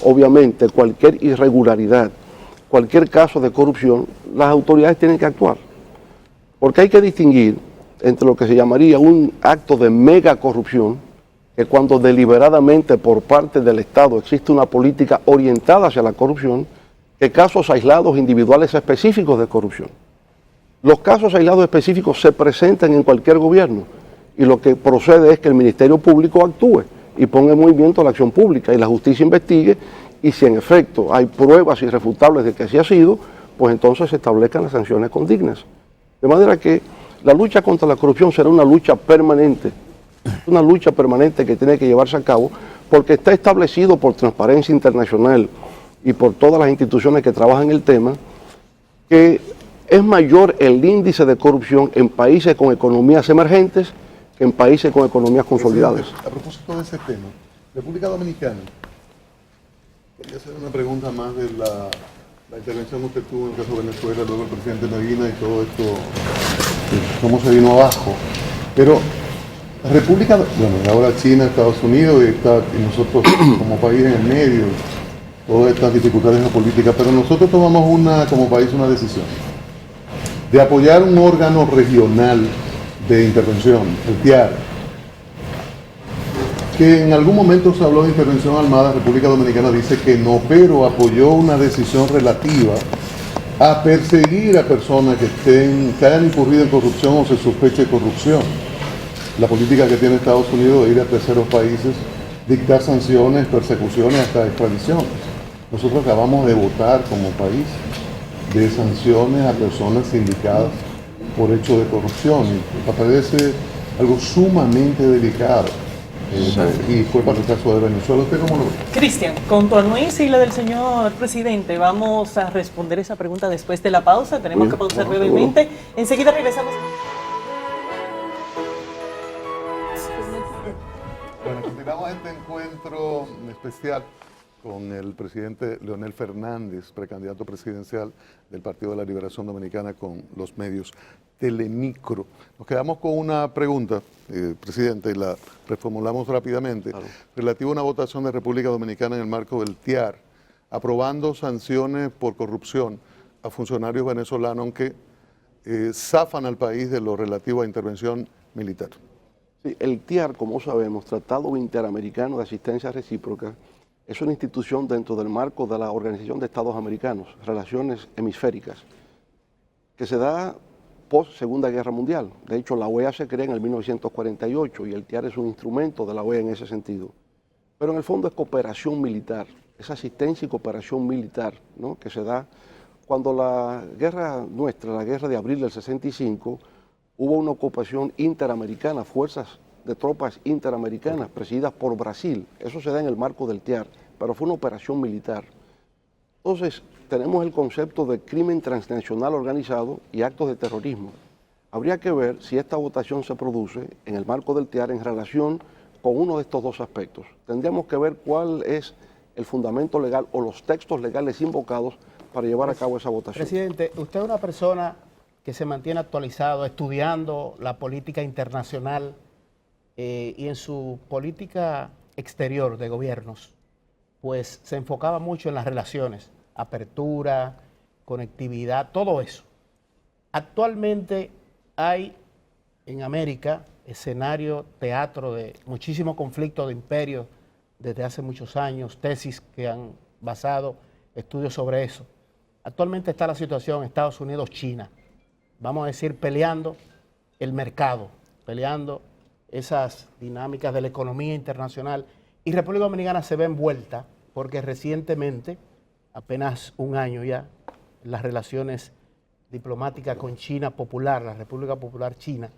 Obviamente, cualquier irregularidad, cualquier caso de corrupción, las autoridades tienen que actuar. Porque hay que distinguir entre lo que se llamaría un acto de mega corrupción, que cuando deliberadamente por parte del Estado existe una política orientada hacia la corrupción, que casos aislados individuales específicos de corrupción. Los casos aislados específicos se presentan en cualquier gobierno y lo que procede es que el Ministerio Público actúe y ponga en movimiento la acción pública y la justicia investigue, y si en efecto hay pruebas irrefutables de que así ha sido, pues entonces se establezcan las sanciones condignas. De manera que la lucha contra la corrupción será una lucha permanente que tiene que llevarse a cabo porque está establecido por Transparencia Internacional y por todas las instituciones que trabajan en el tema, que es mayor el índice de corrupción en países con economías emergentes que en países con economías consolidadas. A propósito de ese tema, República Dominicana, quería hacer una pregunta más de la intervención que usted tuvo en el caso de Venezuela, luego el presidente Medina y todo esto, cómo se vino abajo. Pero República, bueno, ahora China, Estados Unidos y nosotros como país en el medio, todas estas dificultades geopolíticas, pero nosotros tomamos como país una decisión de apoyar un órgano regional de intervención, el TIAR, que en algún momento se habló de intervención armada. República Dominicana dice que no, pero apoyó una decisión relativa a perseguir a personas que hayan incurrido en corrupción o se sospeche de corrupción. La política que tiene Estados Unidos de ir a terceros países, dictar sanciones, persecuciones, hasta extradiciones. Nosotros acabamos de votar como país de sanciones a personas indicadas por hechos de corrupción. Me parece algo sumamente delicado. Y fue para el caso de Venezuela. ¿Usted cómo lo ve? Cristian, con tu anuencia y la del señor presidente, vamos a responder esa pregunta después de la pausa. Tenemos que pausar brevemente. Enseguida regresamos. Bueno, continuamos este encuentro especial con el presidente Leonel Fernández, precandidato presidencial del Partido de la Liberación Dominicana, con los medios Telemicro. Nos quedamos con una pregunta, presidente, y la reformulamos rápidamente, relativa a una votación de República Dominicana en el marco del TIAR, aprobando sanciones por corrupción a funcionarios venezolanos, aunque zafan al país de lo relativo a intervención militar. Sí, el TIAR, como sabemos, Tratado Interamericano de Asistencia Recíproca, es una institución dentro del marco de la Organización de Estados Americanos, Relaciones Hemisféricas, que se da post Segunda Guerra Mundial. De hecho, la OEA se crea en el 1948 y el TIAR es un instrumento de la OEA en ese sentido. Pero en el fondo es cooperación militar, es asistencia y cooperación militar, ¿no?, que se da cuando la guerra nuestra, la guerra de abril del 65, hubo una ocupación interamericana, fuerzas de tropas interamericanas presididas por Brasil. Eso se da en el marco del TIAR, pero fue una operación militar. Entonces, tenemos el concepto de crimen transnacional organizado y actos de terrorismo. Habría que ver si esta votación se produce en el marco del TIAR en relación con uno de estos dos aspectos. Tendríamos que ver cuál es el fundamento legal o los textos legales invocados para llevar a cabo esa votación. Presidente, usted es una persona que se mantiene actualizado, estudiando la política internacional y en su política exterior de gobiernos, pues se enfocaba mucho en las relaciones, apertura, conectividad, todo eso. Actualmente hay en América escenario, teatro de muchísimo conflicto de imperios desde hace muchos años, tesis que han basado estudios sobre eso. Actualmente está la situación Estados Unidos-China, vamos a decir, peleando el mercado, peleando esas dinámicas de la economía internacional, y República Dominicana se ve envuelta porque recientemente, apenas un año ya, las relaciones diplomáticas con China Popular, la República Popular China,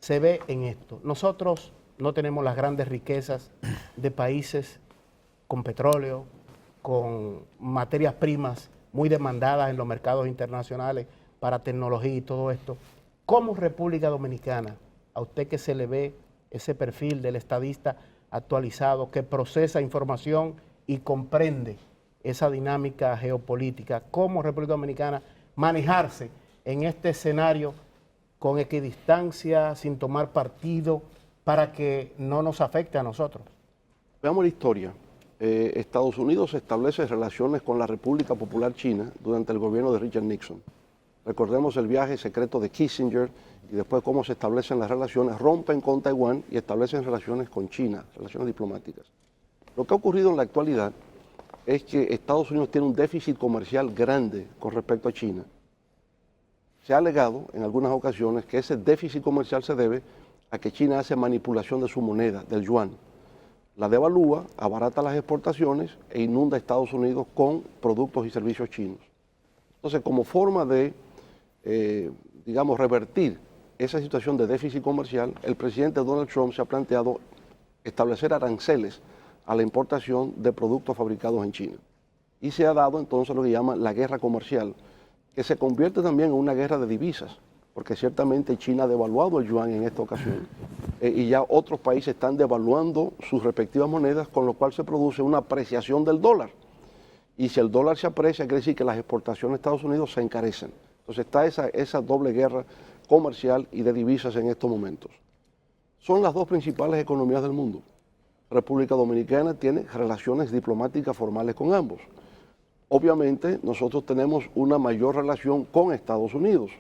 se ve en esto. Nosotros no tenemos las grandes riquezas de países con petróleo, con materias primas muy demandadas en los mercados internacionales para tecnología y todo esto. ¿Cómo República Dominicana, a usted que se le ve ese perfil del estadista actualizado, que procesa información y comprende esa dinámica geopolítica, cómo República Dominicana manejarse en este escenario con equidistancia, sin tomar partido, para que no nos afecte a nosotros? Veamos la historia. Estados Unidos establece relaciones con la República Popular China durante el gobierno de Richard Nixon. Recordemos el viaje secreto de Kissinger y después cómo se establecen las relaciones, rompen con Taiwán y establecen relaciones con China, relaciones diplomáticas. Lo que ha ocurrido en la actualidad es que Estados Unidos tiene un déficit comercial grande con respecto a China. Se ha alegado en algunas ocasiones que ese déficit comercial se debe a que China hace manipulación de su moneda, del yuan. La devalúa, abarata las exportaciones e inunda a Estados Unidos con productos y servicios chinos. Entonces, como forma de, digamos, revertir esa situación de déficit comercial, el presidente Donald Trump se ha planteado establecer aranceles a la importación de productos fabricados en China. Y se ha dado entonces lo que llama la guerra comercial, que se convierte también en una guerra de divisas, porque ciertamente China ha devaluado el yuan en esta ocasión y ya otros países están devaluando sus respectivas monedas, con lo cual se produce una apreciación del dólar. Y si el dólar se aprecia, quiere decir que las exportaciones de Estados Unidos se encarecen. Entonces está esa doble guerra comercial y de divisas en estos momentos. Son las dos principales economías del mundo. República Dominicana tiene relaciones diplomáticas formales con ambos. Obviamente nosotros tenemos una mayor relación con Estados Unidos.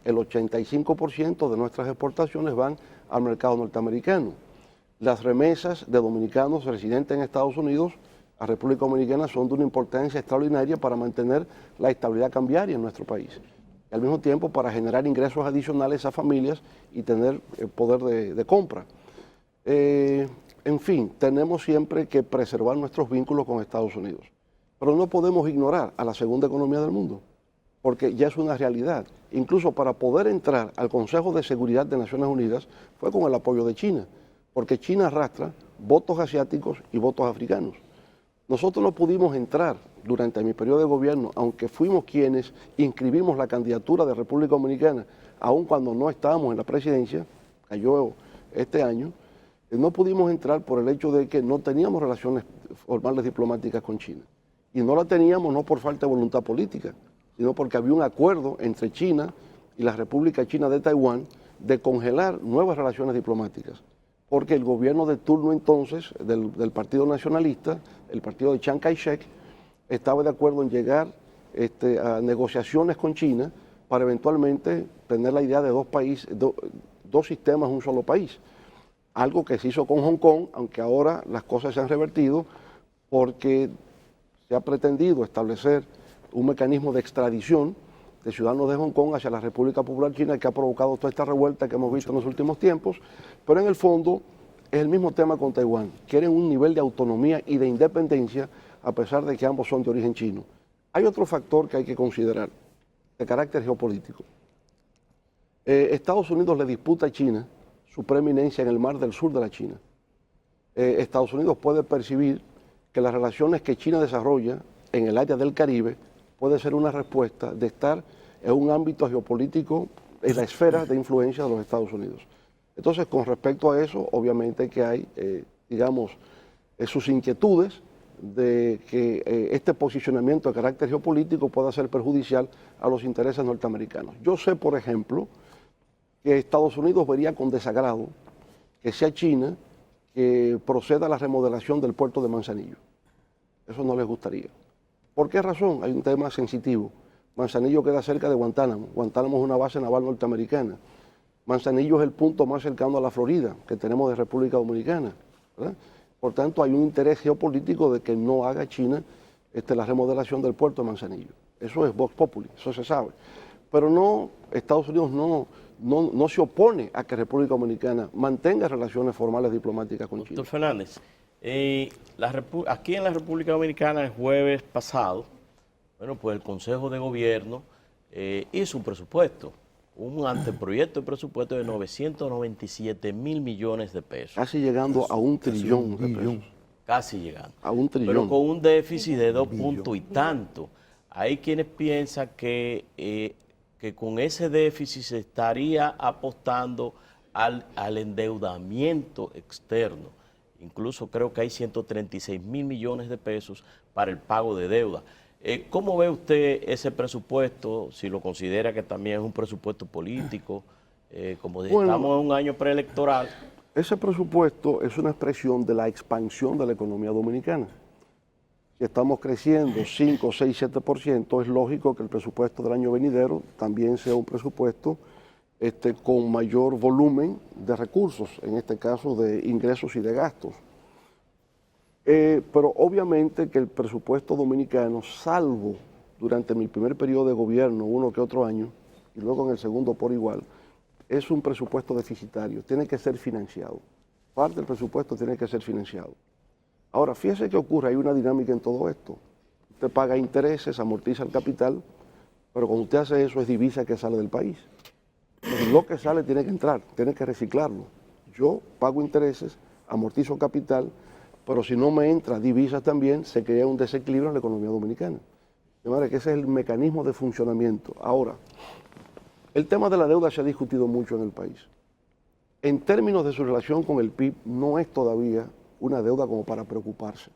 El 85% de nuestras exportaciones van al mercado norteamericano. Las remesas de dominicanos residentes en Estados Unidos a República Dominicana son de una importancia extraordinaria para mantener la estabilidad cambiaria en nuestro país. Y al mismo tiempo para generar ingresos adicionales a familias y tener poder de compra. En fin, tenemos siempre que preservar nuestros vínculos con Estados Unidos. Pero no podemos ignorar a la segunda economía del mundo, porque ya es una realidad. Incluso para poder entrar al Consejo de Seguridad de Naciones Unidas fue con el apoyo de China, porque China arrastra votos asiáticos y votos africanos. Nosotros no pudimos entrar durante mi periodo de gobierno, aunque fuimos quienes inscribimos la candidatura de República Dominicana, aun cuando no estábamos en la presidencia, cayó este año, no pudimos entrar por el hecho de que no teníamos relaciones formales diplomáticas con China. Y no la teníamos no por falta de voluntad política, sino porque había un acuerdo entre China y la República China de Taiwán de congelar nuevas relaciones diplomáticas. Porque el gobierno de turno entonces, del Partido Nacionalista, el partido de Chiang Kai-shek, estaba de acuerdo en llegar a negociaciones con China para eventualmente tener la idea de dos países, dos sistemas, un solo país. Algo que se hizo con Hong Kong, aunque ahora las cosas se han revertido porque se ha pretendido establecer un mecanismo de extradición de ciudadanos de Hong Kong hacia la República Popular China, que ha provocado toda esta revuelta que hemos visto en los últimos tiempos, pero en el fondo es el mismo tema con Taiwán. Quieren un nivel de autonomía y de independencia a pesar de que ambos son de origen chino. Hay otro factor que hay que considerar, de carácter geopolítico. Estados Unidos le disputa a China su preeminencia en el mar del sur de la China. Estados Unidos puede percibir que las relaciones que China desarrolla en el área del Caribe puede ser una respuesta de estar en un ámbito geopolítico en la esfera de influencia de los Estados Unidos. Entonces, con respecto a eso, obviamente que hay, digamos, sus inquietudes de que este posicionamiento de carácter geopolítico pueda ser perjudicial a los intereses norteamericanos. Yo sé, por ejemplo, que Estados Unidos vería con desagrado que sea China que proceda a la remodelación del puerto de Manzanillo. Eso no les gustaría. ¿Por qué razón? Hay un tema sensitivo. Manzanillo queda cerca de Guantánamo. Guantánamo es una base naval norteamericana. Manzanillo es el punto más cercano a la Florida que tenemos de República Dominicana, ¿verdad? Por tanto, hay un interés geopolítico de que no haga China la remodelación del puerto de Manzanillo. Eso es Vox Populi, eso se sabe. Pero no, Estados Unidos no se opone a que República Dominicana mantenga relaciones formales diplomáticas con China. Doctor Fernández, aquí en la República Dominicana el jueves pasado, bueno, pues el Consejo de Gobierno hizo un presupuesto, un anteproyecto de presupuesto de 997.000 millones de pesos. Casi llegando a un trillón de pesos. Casi llegando. A un trillón. Pero con un déficit de 2 puntos y tanto. Hay quienes piensan que con ese déficit se estaría apostando al endeudamiento externo. Incluso creo que hay 136.000 millones de pesos para el pago de deuda. ¿Cómo ve usted ese presupuesto? Si lo considera que también es un presupuesto político, como estamos en un año preelectoral. Ese presupuesto es una expresión de la expansión de la economía dominicana. Si estamos creciendo 5, 6, 7%, es lógico que el presupuesto del año venidero también sea un presupuesto con mayor volumen de recursos, en este caso de ingresos y de gastos. Pero obviamente que el presupuesto dominicano, salvo durante mi primer periodo de gobierno, uno que otro año, y luego en el segundo por igual, es un presupuesto deficitario, tiene que ser financiado. Parte del presupuesto tiene que ser financiado. Ahora, fíjese qué ocurre, hay una dinámica en todo esto. Usted paga intereses, amortiza el capital, pero cuando usted hace eso es divisa que sale del país. Entonces, lo que sale tiene que entrar, tiene que reciclarlo. Yo pago intereses, amortizo capital, pero si no me entra divisas también, se crea un desequilibrio en la economía dominicana. De manera que ese es el mecanismo de funcionamiento. Ahora, el tema de la deuda se ha discutido mucho en el país. En términos de su relación con el PIB, no es todavía una deuda como para preocuparse.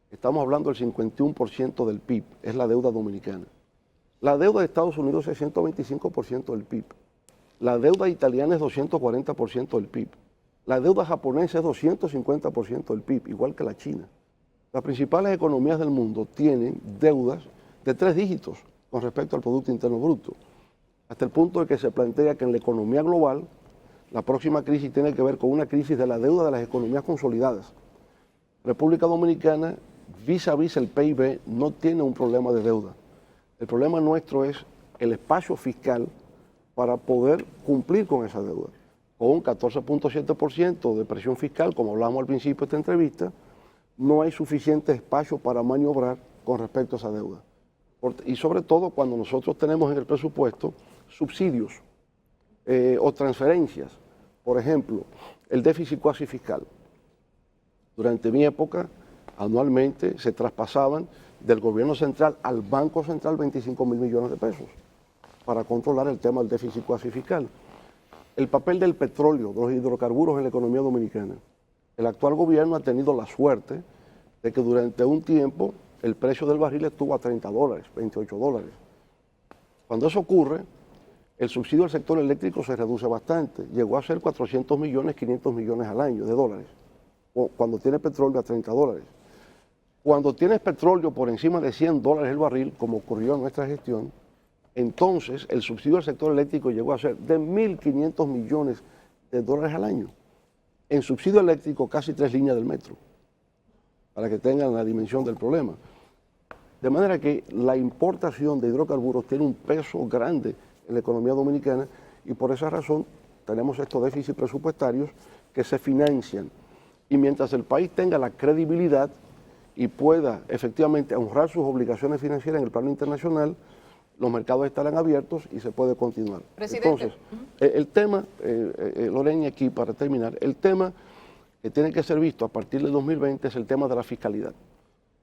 Estamos hablando del 51% del PIB, es la deuda dominicana. La deuda de Estados Unidos es 125% del PIB. La deuda italiana es 240% del PIB. La deuda japonesa es 250% del PIB, igual que la China. Las principales economías del mundo tienen deudas de 3 dígitos con respecto al Producto Interno Bruto, hasta el punto de que se plantea que en la economía global la próxima crisis tiene que ver con una crisis de la deuda de las economías consolidadas. República Dominicana, vis a vis el PIB, no tiene un problema de deuda. El problema nuestro es el espacio fiscal para poder cumplir con esa deuda. Con un 14.7% de presión fiscal, como hablamos al principio de esta entrevista, no hay suficiente espacio para maniobrar con respecto a esa deuda. Y sobre todo cuando nosotros tenemos en el presupuesto subsidios o transferencias. Por ejemplo, el déficit cuasi fiscal. Durante mi época, anualmente se traspasaban del gobierno central al Banco Central 25.000 millones de pesos para controlar el tema del déficit cuasi fiscal. El papel del petróleo, de los hidrocarburos en la economía dominicana. El actual gobierno ha tenido la suerte de que durante un tiempo el precio del barril estuvo a $30, $28. Cuando eso ocurre, el subsidio al sector eléctrico se reduce bastante. Llegó a ser 400 millones, 500 millones al año de dólares, cuando tiene petróleo a $30. Cuando tienes petróleo por encima de $100 el barril, como ocurrió en nuestra gestión, entonces el subsidio al sector eléctrico llegó a ser de 1.500 millones de dólares al año. En subsidio eléctrico casi 3 líneas del metro, para que tengan la dimensión del problema. De manera que la importación de hidrocarburos tiene un peso grande en la economía dominicana y por esa razón tenemos estos déficits presupuestarios que se financian. Y mientras el país tenga la credibilidad y pueda efectivamente honrar sus obligaciones financieras en el plano internacional, los mercados estarán abiertos y se puede continuar. Presidente. Entonces, el tema, Lorena, aquí para terminar, el tema que tiene que ser visto a partir del 2020 es el tema de la fiscalidad.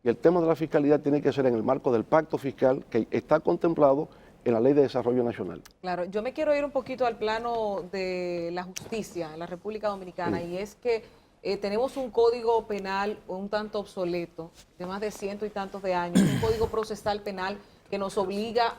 Y el tema de la fiscalidad tiene que ser en el marco del pacto fiscal que está contemplado en la Ley de Desarrollo Nacional. Claro, yo me quiero ir un poquito al plano de la justicia en la República Dominicana, y es que tenemos un código penal un tanto obsoleto, de más de 100 y tantos de años, un código procesal penal que nos obliga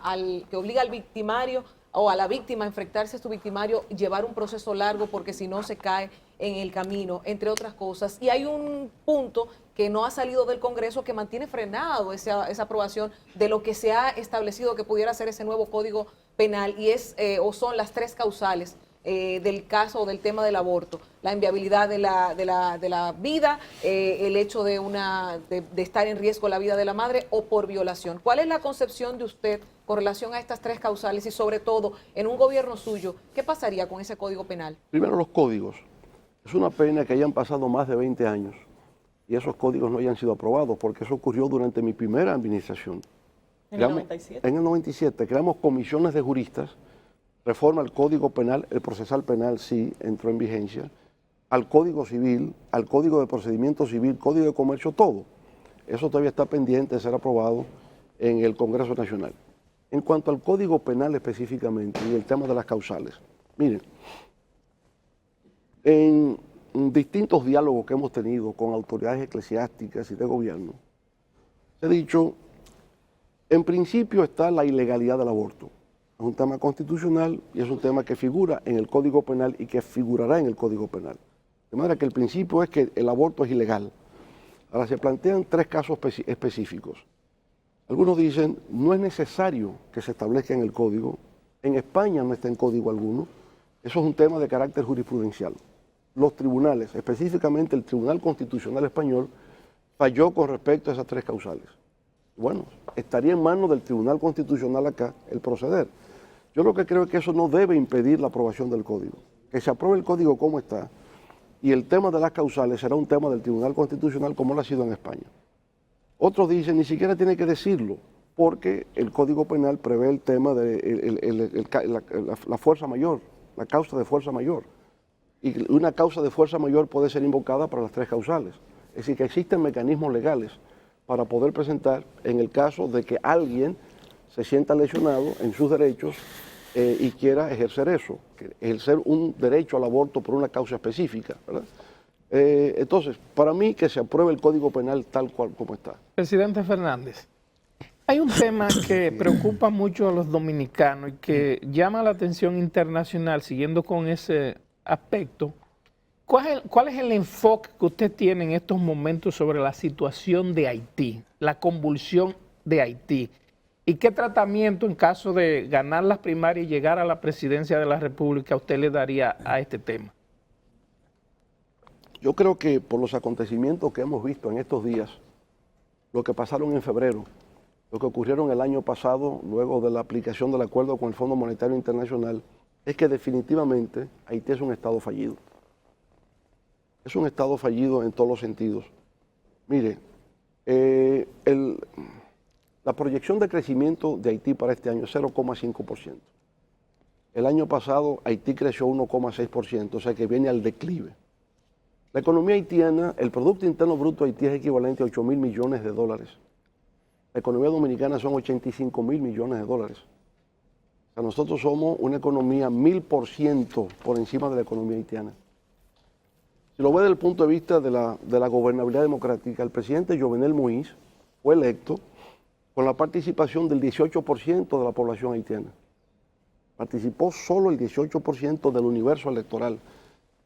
que obliga al victimario o a la víctima a enfrentarse a su victimario, llevar un proceso largo porque si no se cae en el camino, entre otras cosas. Y hay un punto que no ha salido del Congreso que mantiene frenado esa aprobación de lo que se ha establecido que pudiera ser ese nuevo Código Penal, y son las 3 causales del caso o del tema del aborto: la inviabilidad de la vida, el hecho de estar en riesgo la vida de la madre, o por violación. ¿Cuál es la concepción de usted con relación a estas 3 causales y, sobre todo, en un gobierno suyo, qué pasaría con ese Código Penal? Primero, los códigos. Es una pena que hayan pasado más de 20 años y esos códigos no hayan sido aprobados, porque eso ocurrió durante mi primera administración. ¿En el 97? En el 97 creamos comisiones de juristas, reforma al Código Penal, el procesal penal sí entró en vigencia, al Código Civil, al Código de Procedimiento Civil, Código de Comercio, todo. Eso todavía está pendiente de ser aprobado en el Congreso Nacional. En cuanto al Código Penal específicamente y el tema de las causales, miren, en distintos diálogos que hemos tenido con autoridades eclesiásticas y de gobierno, se ha dicho, en principio está la ilegalidad del aborto. Es un tema constitucional y es un tema que figura en el Código Penal y que figurará en el Código Penal. De manera que el principio es que el aborto es ilegal. Ahora se plantean 3 casos específicos. Algunos dicen, no es necesario que se establezca en el código. En España no está en código alguno. Eso es un tema de carácter jurisprudencial. Los tribunales, específicamente el Tribunal Constitucional Español, falló con respecto a esas 3 causales. Bueno, estaría en manos del Tribunal Constitucional acá el proceder. Yo lo que creo es que eso no debe impedir la aprobación del código. Que se apruebe el código como está, y el tema de las causales será un tema del Tribunal Constitucional como lo ha sido en España. Otros dicen, ni siquiera tiene que decirlo, porque el Código Penal prevé el tema de la fuerza mayor, la causa de fuerza mayor. Y una causa de fuerza mayor puede ser invocada para las 3 causales. Es decir, que existen mecanismos legales para poder presentar en el caso de que alguien se sienta lesionado en sus derechos y quiera ejercer eso, ejercer un derecho al aborto por una causa específica, ¿verdad? Entonces, para mí que se apruebe el Código Penal tal cual como está. Presidente Fernández, hay un tema que preocupa mucho a los dominicanos y que llama la atención internacional, siguiendo con ese aspecto. ¿Cuál es el enfoque que usted tiene en estos momentos sobre la situación de Haití, la convulsión de Haití? ¿Y qué tratamiento, en caso de ganar las primarias y llegar a la presidencia de la República, usted le daría a este tema? Yo creo que por los acontecimientos que hemos visto en estos días, lo que pasaron en febrero, lo que ocurrieron el año pasado, luego de la aplicación del acuerdo con el Fondo Monetario Internacional, es que definitivamente Haití es un estado fallido. Es un estado fallido en todos los sentidos. Mire, la proyección de crecimiento de Haití para este año es 0,5%. El año pasado Haití creció 1,6%, o sea que viene al declive. La economía haitiana, el Producto Interno Bruto de Haití es equivalente a 8.000 millones de dólares. La economía dominicana son 85.000 millones de dólares. O sea, nosotros somos una economía 1000% por encima de la economía haitiana. Si lo ve desde el punto de vista de la gobernabilidad democrática, el presidente Jovenel Moïse fue electo con la participación del 18% de la población haitiana. Participó solo el 18% del universo electoral.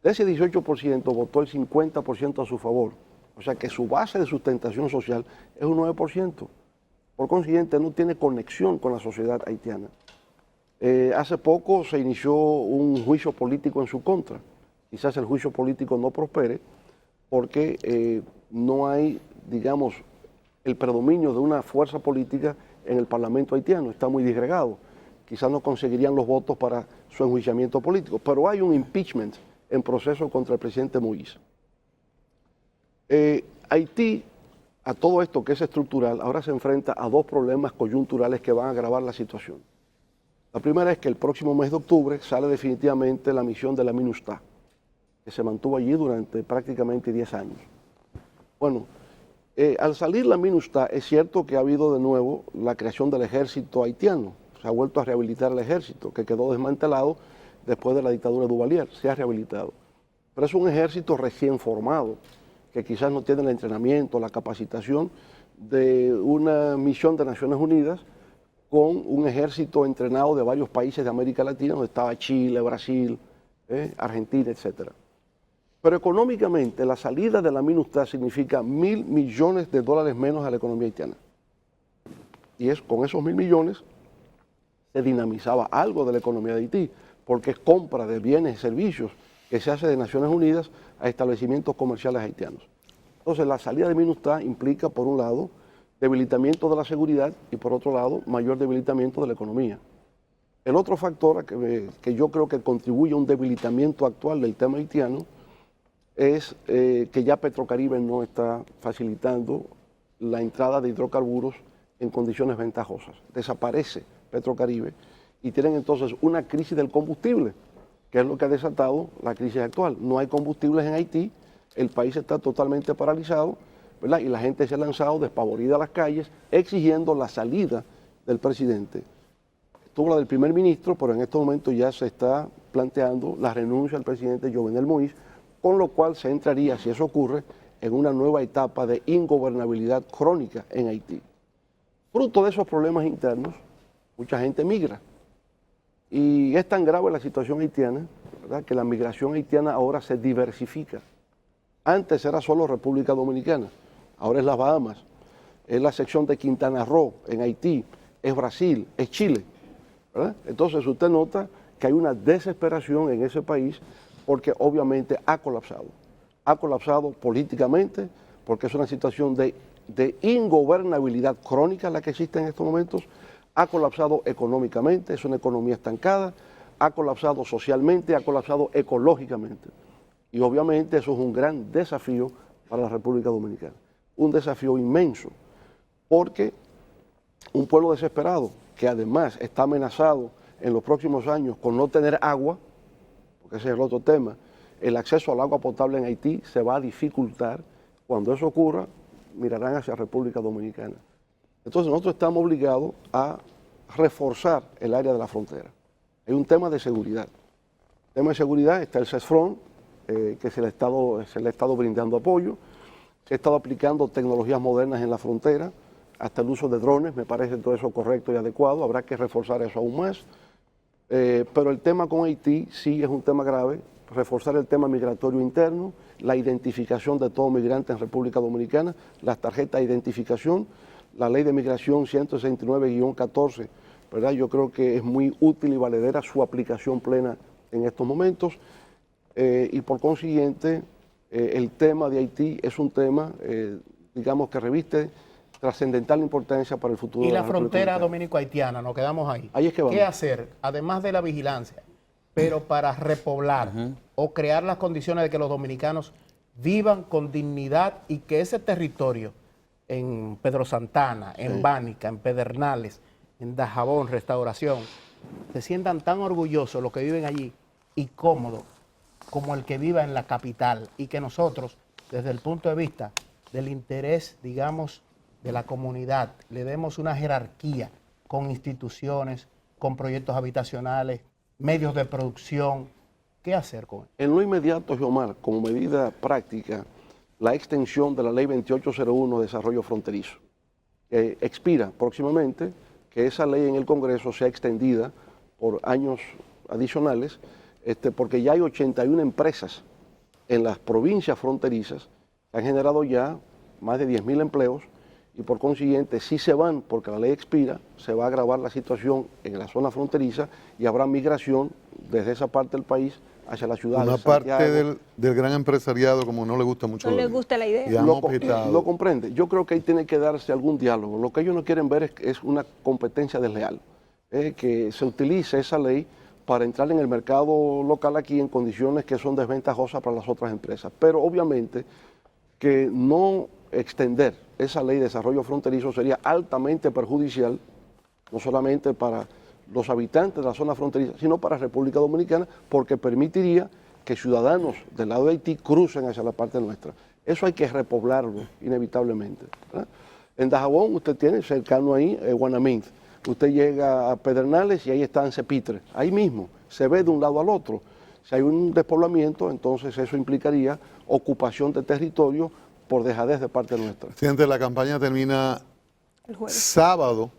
De ese 18% votó el 50% a su favor. O sea que su base de sustentación social es un 9%. Por consiguiente, no tiene conexión con la sociedad haitiana. Hace poco se inició un juicio político en su contra. Quizás el juicio político no prospere porque no hay, digamos, el predominio de una fuerza política en el Parlamento haitiano. Está muy disgregado. Quizás no conseguirían los votos para su enjuiciamiento político. Pero hay un impeachment en proceso contra el presidente Moïse. Haití, a todo esto que es estructural, ahora se enfrenta a 2 problemas coyunturales que van a agravar la situación. La primera es que el próximo mes de octubre sale definitivamente la misión de la MINUSTAH, que se mantuvo allí durante prácticamente 10 años. Bueno, Al salir la MINUSTAH, es cierto que ha habido de nuevo la creación del ejército haitiano. Se ha vuelto a rehabilitar el ejército, que quedó desmantelado después de la dictadura de Duvalier. Se ha rehabilitado. Pero es un ejército recién formado, que quizás no tiene el entrenamiento, la capacitación de una misión de Naciones Unidas con un ejército entrenado de varios países de América Latina, donde estaba Chile, Brasil, Argentina, etcétera. Pero económicamente la salida de la MINUSTAH significa $1.000 millones menos a la economía haitiana. Y con esos 1.000 millones se dinamizaba algo de la economía de Haití, porque es compra de bienes y servicios que se hace de Naciones Unidas a establecimientos comerciales haitianos. Entonces la salida de MINUSTAH implica, por un lado, debilitamiento de la seguridad y por otro lado, mayor debilitamiento de la economía. El otro factor que yo creo que contribuye a un debilitamiento actual del tema haitiano es que ya Petrocaribe no está facilitando la entrada de hidrocarburos en condiciones ventajosas. Desaparece Petrocaribe y tienen entonces una crisis del combustible, que es lo que ha desatado la crisis actual. No hay combustibles en Haití, el país está totalmente paralizado, ¿verdad? Y la gente se ha lanzado despavorida a las calles exigiendo la salida del presidente. Estuvo la del primer ministro, pero en estos momentos ya se está planteando la renuncia del presidente Jovenel Moïse, con lo cual se entraría, si eso ocurre, en una nueva etapa de ingobernabilidad crónica en Haití. Fruto de esos problemas internos, mucha gente migra. Y es tan grave la situación haitiana, ¿verdad?, que la migración haitiana ahora se diversifica. Antes era solo República Dominicana, ahora es las Bahamas, es la sección de Quintana Roo en Haití, es Brasil, es Chile, ¿verdad? Entonces usted nota que hay una desesperación en ese país porque obviamente ha colapsado políticamente, porque es una situación de ingobernabilidad crónica la que existe en estos momentos, ha colapsado económicamente, es una economía estancada, ha colapsado socialmente, ha colapsado ecológicamente. Y obviamente eso es un gran desafío para la República Dominicana, un desafío inmenso, porque un pueblo desesperado, que además está amenazado en los próximos años con no tener agua, porque ese es el otro tema, el acceso al agua potable en Haití se va a dificultar. Cuando eso ocurra, mirarán hacia República Dominicana. Entonces nosotros estamos obligados a reforzar el área de la frontera. Hay un tema de seguridad. El tema de seguridad está el CESFRON, que se le ha estado brindando apoyo. Se ha estado aplicando tecnologías modernas en la frontera, hasta el uso de drones, me parece todo eso correcto y adecuado. Habrá que reforzar eso aún más. Pero el tema con Haití sí es un tema grave, reforzar el tema migratorio interno, la identificación de todo migrante en República Dominicana, las tarjetas de identificación, la ley de migración 169-14, ¿verdad? Yo creo que es muy útil y valedera su aplicación plena en estos momentos y por consiguiente el tema de Haití es un tema, digamos, que reviste trascendental importancia para el futuro y de la República frontera Dominicana. dominico-haitiana, nos quedamos ahí. Ahí es que vamos. ¿Qué hacer, además de la vigilancia, pero para repoblar o crear las condiciones de que los dominicanos vivan con dignidad y que ese territorio en Pedro Santana, en Bánica, en Pedernales, en Dajabón, Restauración, se sientan tan orgullosos los que viven allí y cómodos como el que viva en la capital, y que nosotros, desde el punto de vista del interés, digamos, de la comunidad, le demos una jerarquía con instituciones, con proyectos habitacionales, medios de producción? ¿Qué hacer con él? En lo inmediato, Giomar, como medida práctica, la extensión de la Ley 2801 de Desarrollo Fronterizo, que expira próximamente, que esa ley en el Congreso sea extendida por años adicionales, porque ya hay 81 empresas en las provincias fronterizas que han generado ya más de 10.000 empleos y por consiguiente, si se van, porque la ley expira, se va a agravar la situación en la zona fronteriza y habrá migración desde esa parte del país hacia la ciudad Una de Santiago. parte del gran empresariado, como no le gusta mucho. No le gusta la idea. Y han objetado. Lo comprende. Yo creo que ahí tiene que darse algún diálogo. Lo que ellos no quieren ver es una competencia desleal, que se utilice esa ley para entrar en el mercado local aquí en condiciones que son desventajosas para las otras empresas. Pero obviamente que no extender esa ley de desarrollo fronterizo sería altamente perjudicial, no solamente para los habitantes de la zona fronteriza, sino para República Dominicana, porque permitiría que ciudadanos del lado de Haití crucen hacia la parte nuestra. Eso hay que repoblarlo inevitablemente, ¿verdad? En Dajabón usted tiene cercano ahí Guanamín. Usted llega a Pedernales y ahí está Ancepitre. Ahí mismo, se ve de un lado al otro. Si hay un despoblamiento, entonces eso implicaría ocupación de territorio por dejadez de parte nuestra. Presidente, la campaña termina sábado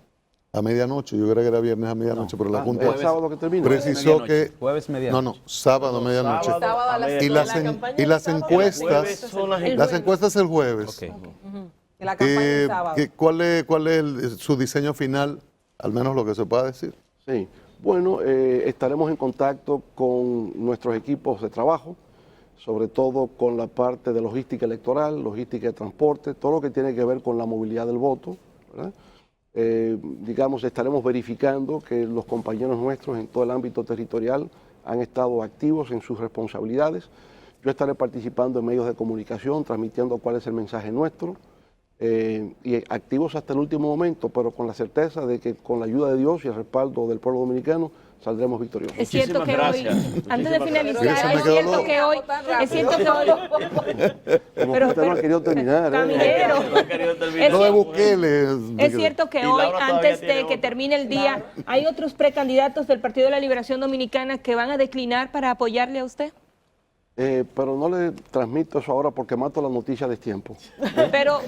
a medianoche. Yo creo que era viernes a medianoche, pero la Junta ¿Es sábado que termina? precisó que... Jueves medianoche. No, sábado a medianoche. Sábado a las Y la las, campaña y las el sábado. encuestas, El las encuestas el jueves. Ok. En la campaña el sábado. ¿Cuál es su diseño final, al menos lo que se pueda decir? Sí, bueno, estaremos en contacto con nuestros equipos de trabajo, sobre todo con la parte de logística electoral, logística de transporte, todo lo que tiene que ver con la movilidad del voto, ¿verdad? Digamos, estaremos verificando que los compañeros nuestros en todo el ámbito territorial han estado activos en sus responsabilidades. Yo estaré participando en medios de comunicación, transmitiendo cuál es el mensaje nuestro, y activos hasta el último momento, pero con la certeza de que con la ayuda de Dios y el respaldo del pueblo dominicano saldremos victoriosos. Es cierto que Muchísimas hoy, gracias. antes de Muchísimas finalizar, gracias. es cierto que hoy, Como que usted no ha querido terminar. Caminero. No he querido terminar. Es Lo de cierto- Bukele. Es cierto que Y hoy, Laura todavía antes tiene de que otro. termine el día, hay otros precandidatos del Partido de la Liberación Dominicana que van a declinar para apoyarle a usted. Pero no le transmito eso ahora porque mato la noticia de tiempo. Pero,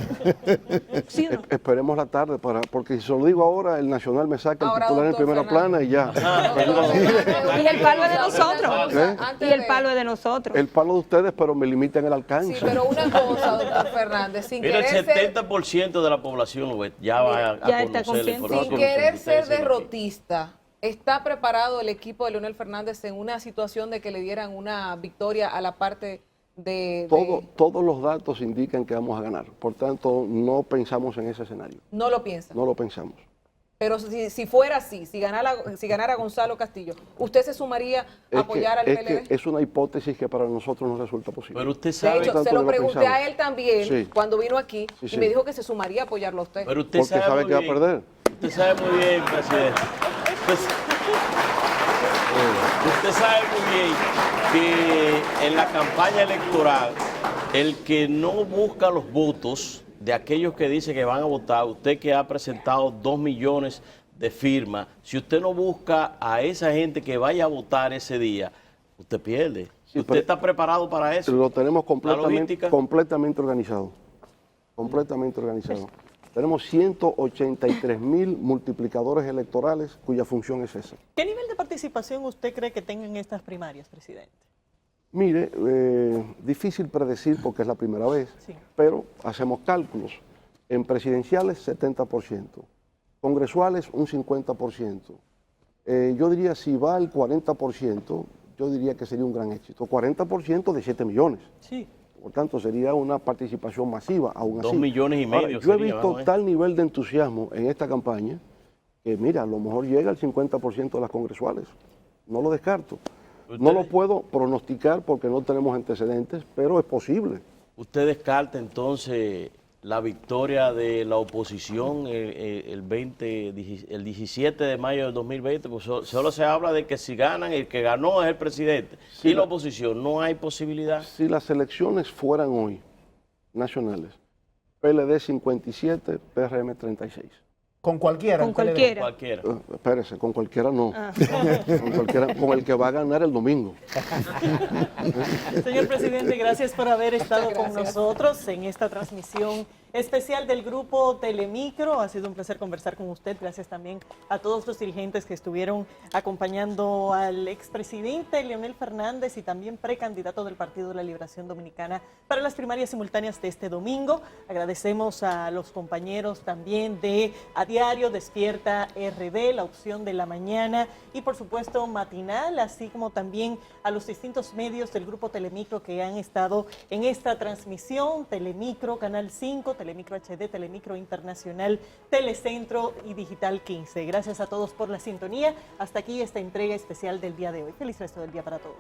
¿sí o no? Esperemos la tarde, porque si se lo digo ahora, el Nacional me saca el Ahora, titular en doctor primera Fernando. plana y ya. Perdí la noticia. Y el palo es de nosotros. ¿Eh? Y el palo es de nosotros. El palo de ustedes, pero me limitan el alcance. Sí, pero una cosa, doctor Fernández, sin Mira, el querer ser 70% de la población lo ve, ya va a Ya está conocer la consciente. información. sin querer Ustedes ser siguen aquí. derrotista, ¿está preparado el equipo de Leonel Fernández en una situación de que le dieran una victoria a la parte de... Todos los datos indican que vamos a ganar. Por tanto, no pensamos en ese escenario. No lo piensa. No lo pensamos. Pero si fuera así, si ganara Gonzalo Castillo, ¿usted se sumaría a apoyar al PLD? Es una hipótesis que para nosotros no resulta posible. Pero usted De sabe, hecho, tanto se lo que lo pregunté pensamos. a él también Sí. cuando vino aquí Sí, y sí. me dijo que se sumaría a apoyarlo a usted. pero usted Porque sabe muy que va a bien- perder. Usted sabe muy bien, presidente. Usted sabe muy bien que en la campaña electoral, el que no busca los votos de aquellos que dicen que van a votar, usted que ha presentado 2 millones de firmas, si usted no busca a esa gente que vaya a votar ese día, usted pierde. Sí, ¿Usted pero- está preparado para eso? Lo tenemos ¿La logística? completamente organizado. Completamente organizado. Tenemos 183,000 multiplicadores electorales cuya función es esa. ¿Qué nivel de participación usted cree que tengan estas primarias, presidente? Mire, difícil predecir porque es la primera vez, Sí. pero hacemos cálculos. En presidenciales, 70%. Congresuales, un 50%. Yo diría, si va al 40%, yo diría que sería un gran éxito. 40% de 7 millones. Sí. Por tanto, sería una participación masiva, aún así. 2 millones y medio Ahora, yo he sería, visto vamos a ver. tal nivel de entusiasmo en esta campaña que, mira, a lo mejor llega al 50% de las congresuales. No lo descarto. No lo puedo pronosticar porque no tenemos antecedentes, pero es posible. ¿Usted descarta entonces la victoria de la oposición el 17 de mayo del 2020? Pues solo se habla de que si ganan, el que ganó es el presidente. Sí, y la oposición, ¿no hay posibilidad? Si las elecciones fueran hoy, nacionales, PLD 57, PRM 36. Con cualquiera. Con cualquiera. Cualquiera. Espérese, con cualquiera no. Con cualquiera, con el que va a ganar el domingo. Señor presidente, gracias por haber estado con gracias. nosotros en esta transmisión especial del grupo Telemicro. Ha sido un placer conversar con usted. Gracias también a todos los dirigentes que estuvieron acompañando al expresidente Leonel Fernández y también precandidato del Partido de la Liberación Dominicana para las primarias simultáneas de este domingo. Agradecemos a los compañeros también de A Diario, Despierta RD, La Opción de la Mañana y por supuesto Matinal, así como también a los distintos medios del grupo Telemicro que han estado en esta transmisión: Telemicro, Canal 5, Telemicro HD, Telemicro Internacional, Telecentro y Digital 15. Gracias a todos por la sintonía. Hasta aquí esta entrega especial del día de hoy. Feliz resto del día para todos.